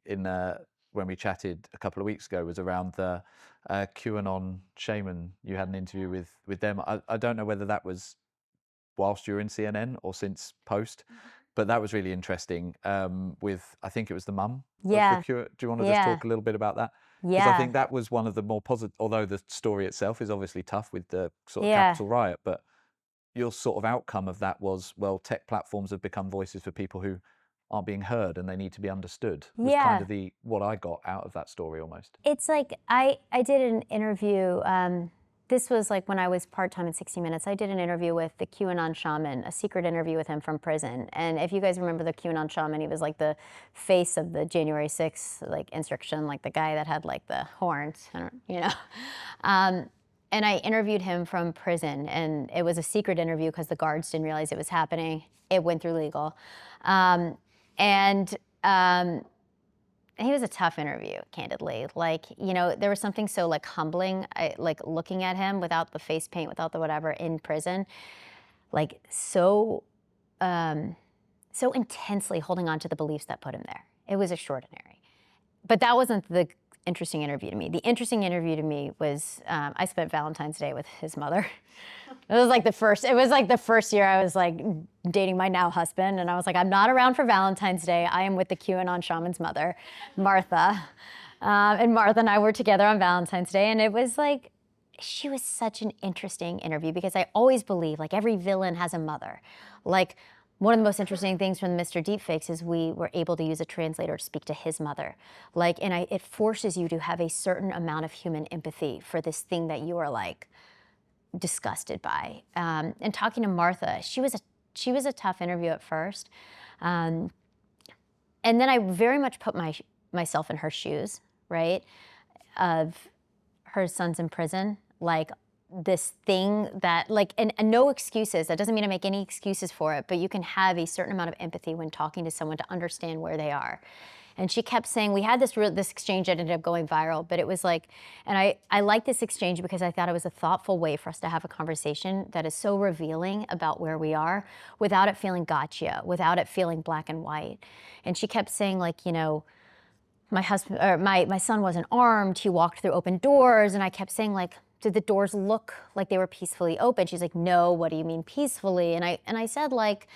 Speaker 3: when we chatted a couple of weeks ago was around the QAnon shaman. You had an interview with them. I don't know whether that was whilst you were in CNN or since post, but that was really interesting. With I think it was the mum.
Speaker 2: Yeah.
Speaker 3: Do you want to just talk a little bit about that? Because I
Speaker 2: Yeah.
Speaker 3: think that was one of the more positive. Although the story itself is obviously tough with the sort of
Speaker 2: Yeah.
Speaker 3: Capitol riot, but your sort of outcome of that was, well, tech platforms have become voices for people who aren't being heard and they need to be understood. Was kind
Speaker 2: Yeah.
Speaker 3: of the what I got out of that story almost.
Speaker 2: It's like I did an interview. This was like when I was part-time in 60 Minutes. I did an interview with the QAnon shaman, a secret interview with him from prison. And if you guys remember the QAnon shaman, he was like the face of the January 6th like insurrection, like the guy that had like the horns, you know. And I interviewed him from prison, and it was a secret interview because the guards didn't realize it was happening. It went through legal. And he was a tough interview, candidly. Like, you know, there was something so like humbling, like looking at him without the face paint, without the whatever, in prison, like so intensely holding on to the beliefs that put him there. It was extraordinary. But that wasn't the interesting interview to me. The interesting interview to me was I spent Valentine's Day with his mother. It was like the first year I was like dating my now husband, and I was like, I'm not around for Valentine's Day. I am with the QAnon shaman's mother, Martha. And Martha and I were together on Valentine's Day, and it was like, she was such an interesting interview because I always believe like every villain has a mother. Like, one of the most interesting things from Mr. Deepfakes is we were able to use a translator to speak to his mother. Like, and it forces you to have a certain amount of human empathy for this thing that you are like disgusted by. And talking to Martha, she was a tough interview at first. And then I very much put myself in her shoes, right? Of her son's in prison, like this thing that like, and no excuses. That doesn't mean I make any excuses for it, but you can have a certain amount of empathy when talking to someone to understand where they are. And she kept saying, we had this exchange that ended up going viral, but it was like, and I like this exchange because I thought it was a thoughtful way for us to have a conversation that is so revealing about where we are without it feeling gotcha, without it feeling black and white. And she kept saying like, you know, my husband or my son wasn't armed, he walked through open doors, and I kept saying like, did the doors look like they were peacefully open? She's like, no, what do you mean peacefully? And I said like,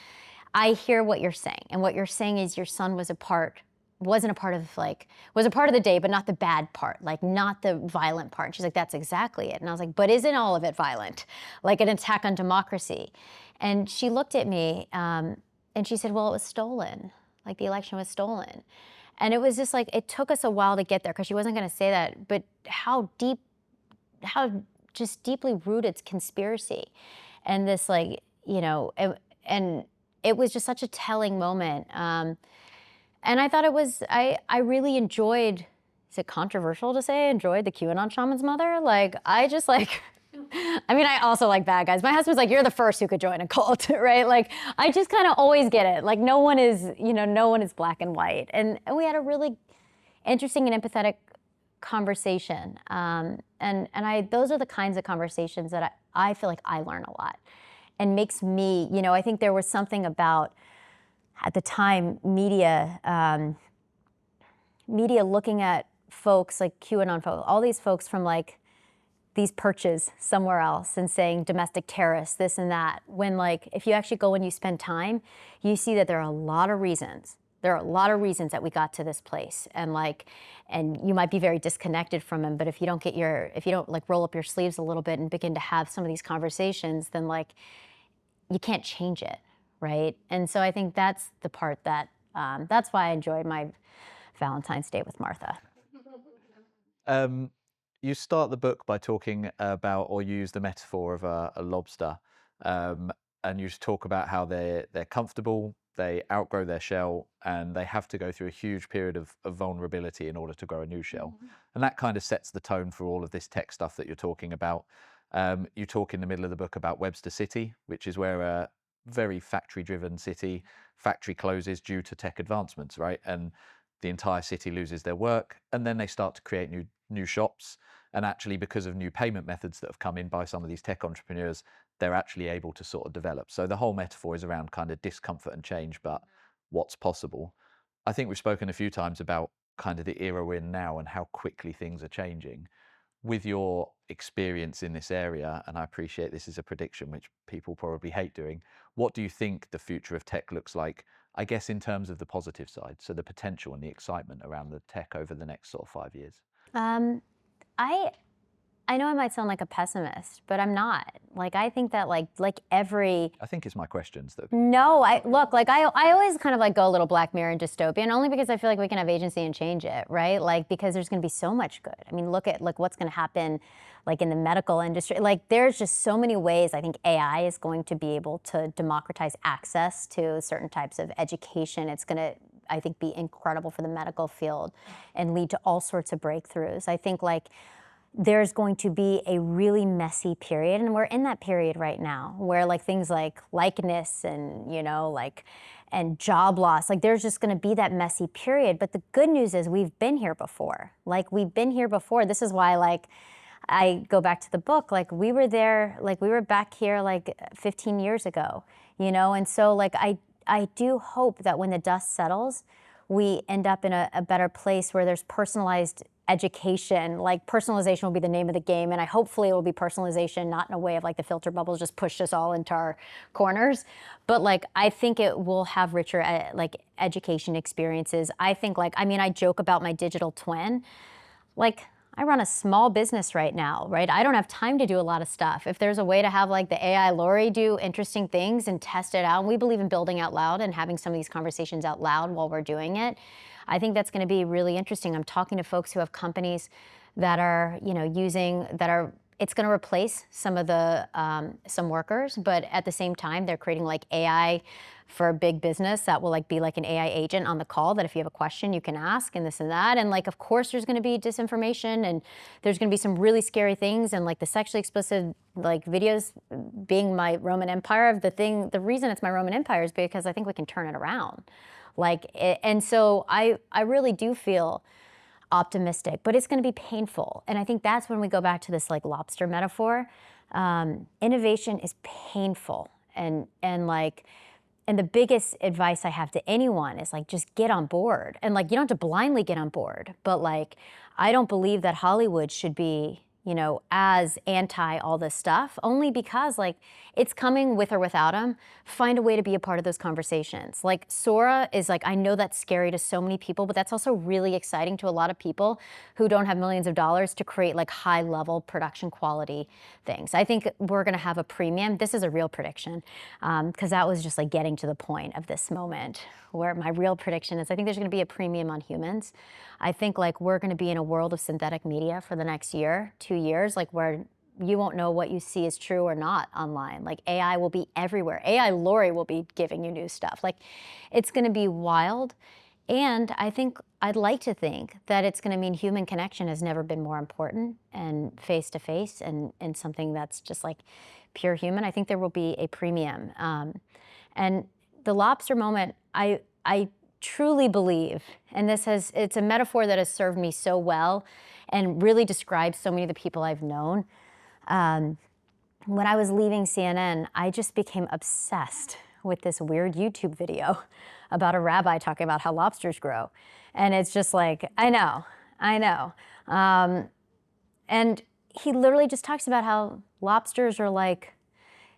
Speaker 2: I hear what you're saying. And what you're saying is your son was a part of the day, but not the bad part, like not the violent part. And she's like, that's exactly it. And I was like, but isn't all of it violent? Like an attack on democracy. And she looked at me and she said, well, it was stolen. Like the election was stolen. And it was just like, it took us a while to get there because she wasn't going to say that, but how just deeply rooted conspiracy. And this like, you know, and it was just such a telling moment. And I thought it was, I really enjoyed, is it controversial to say I enjoyed the QAnon shaman's mother? Like, I just like, I mean, I also like bad guys. My husband's like, you're the first who could join a cult, right? Like, I just kind of always get it. Like, no one is black and white. And we had a really interesting and empathetic conversation. Those are the kinds of conversations that I feel like I learn a lot and makes me, you know, I think there was something about, at the time, media looking at folks like QAnon folks, all these folks from like these perches somewhere else and saying domestic terrorists, this and that, when like, if you actually go and you spend time, you see that there are a lot of reasons. There are a lot of reasons that we got to this place, and you might be very disconnected from them, but if you don't like roll up your sleeves a little bit and begin to have some of these conversations, then like, you can't change it, right? And so I think that's the part that, that's why I enjoyed my Valentine's Day with Martha.
Speaker 3: You start the book by talking about, or you use the metaphor of a lobster, and you talk about how they're comfortable, they outgrow their shell, and they have to go through a huge period of vulnerability in order to grow a new shell. Mm-hmm. And that kind of sets the tone for all of this tech stuff that you're talking about. You talk in the middle of the book about Webster City, which is where a very factory-driven city, factory closes due to tech advancements, right? And the entire city loses their work, and then they start to create new shops. And actually, because of new payment methods that have come in by some of these tech entrepreneurs, they're actually able to sort of develop. So the whole metaphor is around kind of discomfort and change, but what's possible. I think we've spoken a few times about kind of the era we're in now and how quickly things are changing. With your experience in this area, and I appreciate this is a prediction which people probably hate doing, what do you think the future of tech looks like I guess in terms of the positive side, so the potential and the excitement around the tech over the next sort of 5 years?
Speaker 2: I I know I might sound like a pessimist, but I'm not. Like, I think that like every
Speaker 3: I think it's my questions that.
Speaker 2: no, I look like I always kind of like go a little Black Mirror and dystopian, only because I feel like we can have agency and change it, right? Like, because there's going to be so much good. I mean, look at like what's going to happen, like in the medical industry. Like, there's just so many ways I think AI is going to be able to democratize access to certain types of education. It's going to, I think, be incredible for the medical field and lead to all sorts of breakthroughs. I think like there's going to be a really messy period, and we're in that period right now, where like things like likeness and, you know, like, and job loss, like there's just going to be that messy period. But the good news is we've been here before. Like, we've been here before. This is why, like, I go back to the book, like we were there, like we were back here like 15 years ago, you know? And so like I do hope that when the dust settles, we end up in a better place where there's personalized education. Like, personalization will be the name of the game, and hopefully it will be personalization not in a way of like the filter bubbles just pushed us all into our corners, but like I think it will have richer like education experiences. I think like, I mean, I joke about my digital twin. Like, I run a small business right now, right? I don't have time to do a lot of stuff. If there's a way to have like the AI Laurie do interesting things and test it out, and we believe in building out loud and having some of these conversations out loud while we're doing it, I think that's going to be really interesting. I'm talking to folks who have companies that are, you know, it's going to replace some of the, some workers, but at the same time, they're creating like AI for a big business that will like be like an AI agent on the call that if you have a question, you can ask, and this and that. And like, of course, there's going to be disinformation, and there's going to be some really scary things, and like the sexually explicit like videos being my Roman Empire. The reason it's my Roman Empire is because I think we can turn it around. And so I really do feel optimistic, but it's going to be painful. And I think that's when we go back to this like lobster metaphor. Innovation is painful, and the biggest advice I have to anyone is like, just get on board. And like, you don't have to blindly get on board, but like, I don't believe that Hollywood should be, you know, as anti all this stuff, only because like it's coming with or without them. Find a way to be a part of those conversations. Like Sora is like, I know that's scary to so many people, but that's also really exciting to a lot of people who don't have millions of dollars to create like high level production quality things. I think we're gonna have a premium. This is a real prediction, because that was just like getting to the point of this moment where my real prediction is I think there's gonna be a premium on humans. I think like we're gonna be in a world of synthetic media for the next year, 2 years, like where you won't know what you see is true or not online. Like AI will be everywhere. AI Laurie will be giving you new stuff. Like, it's gonna be wild. And I think, I'd like to think that it's gonna mean human connection has never been more important, and face to face, and something that's just like pure human. I think there will be a premium. And the lobster moment, I truly believe, and it's a metaphor that has served me so well and really describes so many of the people I've known. When I was leaving CNN, I just became obsessed with this weird YouTube video about a rabbi talking about how lobsters grow. And it's just like, I know. And he literally just talks about how lobsters are like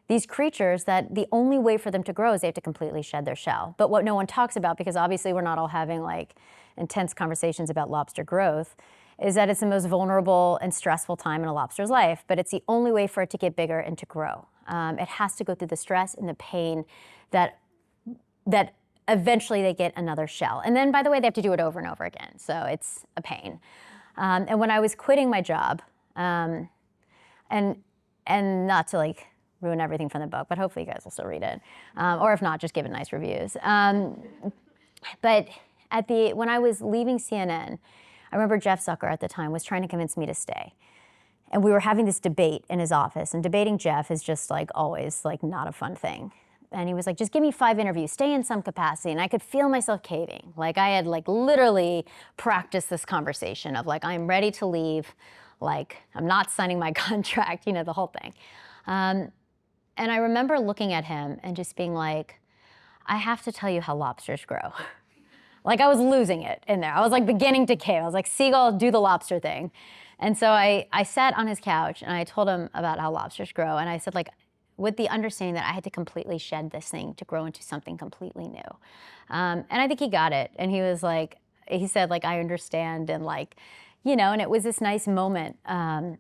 Speaker 2: these creatures that the only way for them to grow is they have to completely shed their shell. But what no one talks about, because obviously we're not all having like intense conversations about lobster growth, is that it's the most vulnerable and stressful time in a lobster's life, but it's the only way for it to get bigger and to grow. It has to go through the stress and the pain that eventually they get another shell. And then, by the way, they have to do it over and over again, so it's a pain. And when I was quitting my job, and not to like ruin everything from the book, but hopefully you guys will still read it, or if not, just give it nice reviews. But when I was leaving CNN, I remember Jeff Zucker at the time was trying to convince me to stay. And we were having this debate in his office, and debating Jeff is just like always like not a fun thing. And he was like, just give me 5 interviews, stay in some capacity. And I could feel myself caving. Like, I had like literally practiced this conversation of like, I'm ready to leave. Like, I'm not signing my contract, you know, the whole thing. And I remember looking at him and just being like, I have to tell you how lobsters grow. Like, I was losing it in there. I was like beginning to cave. I was like, Segall, do the lobster thing. And so I sat on his couch and I told him about how lobsters grow. And I said, like, with the understanding that I had to completely shed this thing to grow into something completely new. And I think he got it. And he was like, he said, like, I understand. And like, and it was this nice moment. And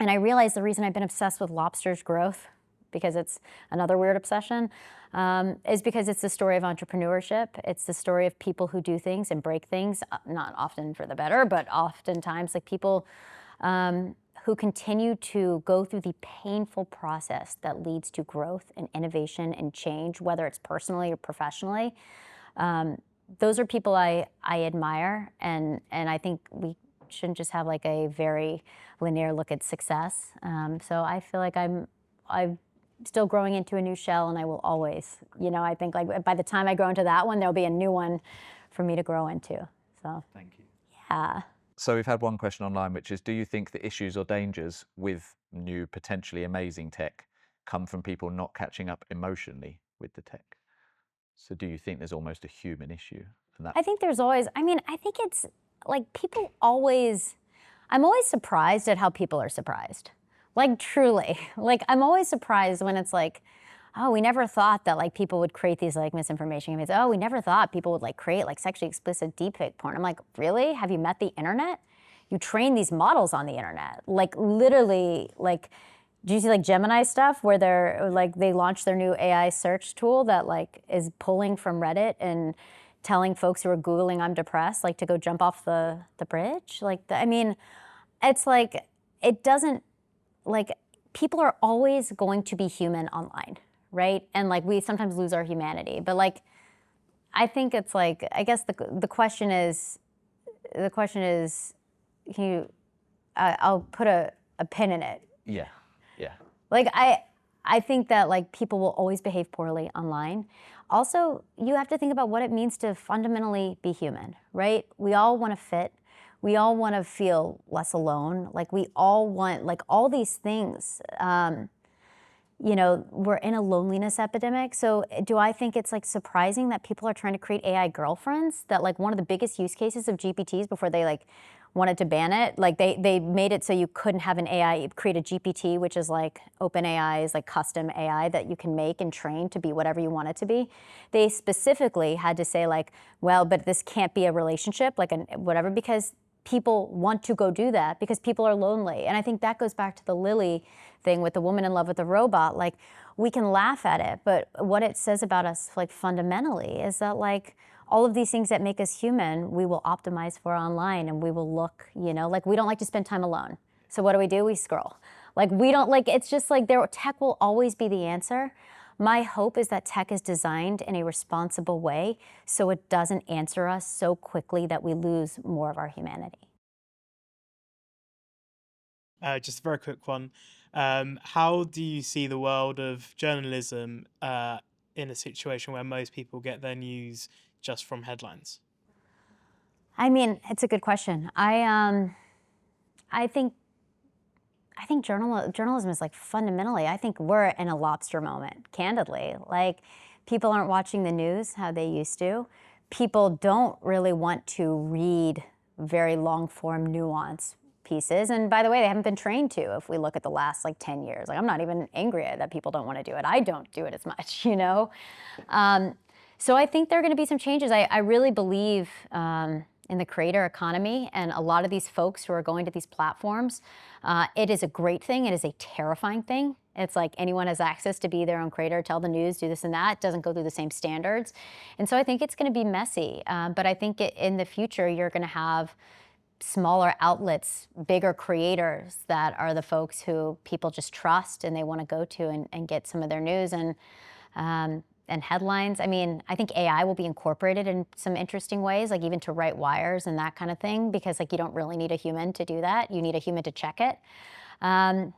Speaker 2: I realized the reason I've been obsessed with lobster's growth, because it's another weird obsession, is because it's the story of entrepreneurship. It's the story of people who do things and break things, not often for the better, but oftentimes like people who continue to go through the painful process that leads to growth and innovation and change, whether it's personally or professionally. Those are people I admire, and I think we shouldn't just have like a very linear look at success. So I feel like I'm still growing into a new shell, and I will always, I think like by the time I grow into that one, there'll be a new one for me to grow into. So
Speaker 1: Thank you.
Speaker 2: yeah.
Speaker 3: So we've had one question online, which is, do you think the issues or dangers with new, potentially amazing tech come from people not catching up emotionally with the tech? So do you think there's almost a human issue? And that
Speaker 2: I think there's always, I think it's like people always, I'm always surprised at how people are surprised. Like truly, like I'm always surprised when it's like, oh, we never thought that like people would create these like misinformation campaigns. Oh, we never thought people would like create like sexually explicit deepfake porn. I'm like, really? Have you met the internet? You train these models on the internet. Like literally, like, do you see like Gemini stuff where they launched their new AI search tool that like is pulling from Reddit and telling folks who are Googling I'm depressed, like to go jump off the bridge? Like, it's like, it doesn't, like, people are always going to be human online, right? And like we sometimes lose our humanity, but like I think it's like, I guess the question is, can you? I'll put a pin in it.
Speaker 3: Yeah.
Speaker 2: Like I think that like people will always behave poorly online. Also, you have to think about what it means to fundamentally be human, right? We all want to fit. We all want to feel less alone. Like we all want like all these things. We're in a loneliness epidemic. So do I think it's like surprising that people are trying to create AI girlfriends? That like one of the biggest use cases of GPTs before they like wanted to ban it, like they made it so you couldn't have an AI create a GPT, which is like OpenAI's like custom AI that you can make and train to be whatever you want it to be. They specifically had to say like, well, but this can't be a relationship, like whatever, because people want to go do that because people are lonely. And I think that goes back to the Lily thing with the woman in love with the robot. Like we can laugh at it, but what it says about us like fundamentally is that like all of these things that make us human, we will optimize for online, and we will look, like we don't like to spend time alone. So what do? We scroll. Like we don't like, it's just like tech will always be the answer. My hope is that tech is designed in a responsible way so it doesn't answer us so quickly that we lose more of our humanity.
Speaker 4: Just a very quick one. How do you see the world of journalism in a situation where most people get their news just from headlines?
Speaker 2: I mean, it's a good question. I think journalism is like fundamentally, I think we're in a lobster moment, candidly. Like people aren't watching the news how they used to. People don't really want to read very long form nuance pieces. And by the way, they haven't been trained to, if we look at the last like 10 years. Like I'm not even angry that people don't want to do it. I don't do it as much, So I think there are going to be some changes. I really believe in the creator economy, and a lot of these folks who are going to these platforms, it is a great thing. It is a terrifying thing. It's like anyone has access to be their own creator, tell the news, do this and that. It doesn't go through the same standards. And so I think it's going to be messy. But I think in the future, you're going to have smaller outlets, bigger creators that are the folks who people just trust and they want to go to and get some of their news and headlines. I mean, I think AI will be incorporated in some interesting ways, like even to write wires and that kind of thing, because like you don't really need a human to do that. You need a human to check it. I'm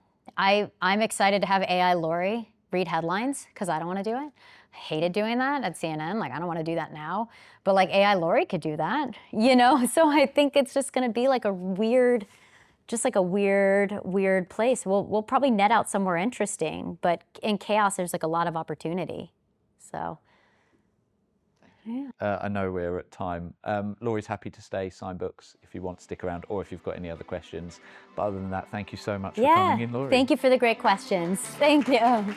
Speaker 2: excited to have AI Laurie read headlines because I don't want to do it. I hated doing that at CNN. Like I don't want to do that now. But like AI Laurie could do that, So I think it's just going to be like a weird place. We'll probably net out somewhere interesting, but in chaos, there's like a lot of opportunity. So,
Speaker 3: I know we're at time. Laurie's happy to stay, sign books if you want to stick around, or if you've got any other questions. But other than that, thank you so much for coming in, Laurie.
Speaker 2: Thank you for the great questions. Thank you.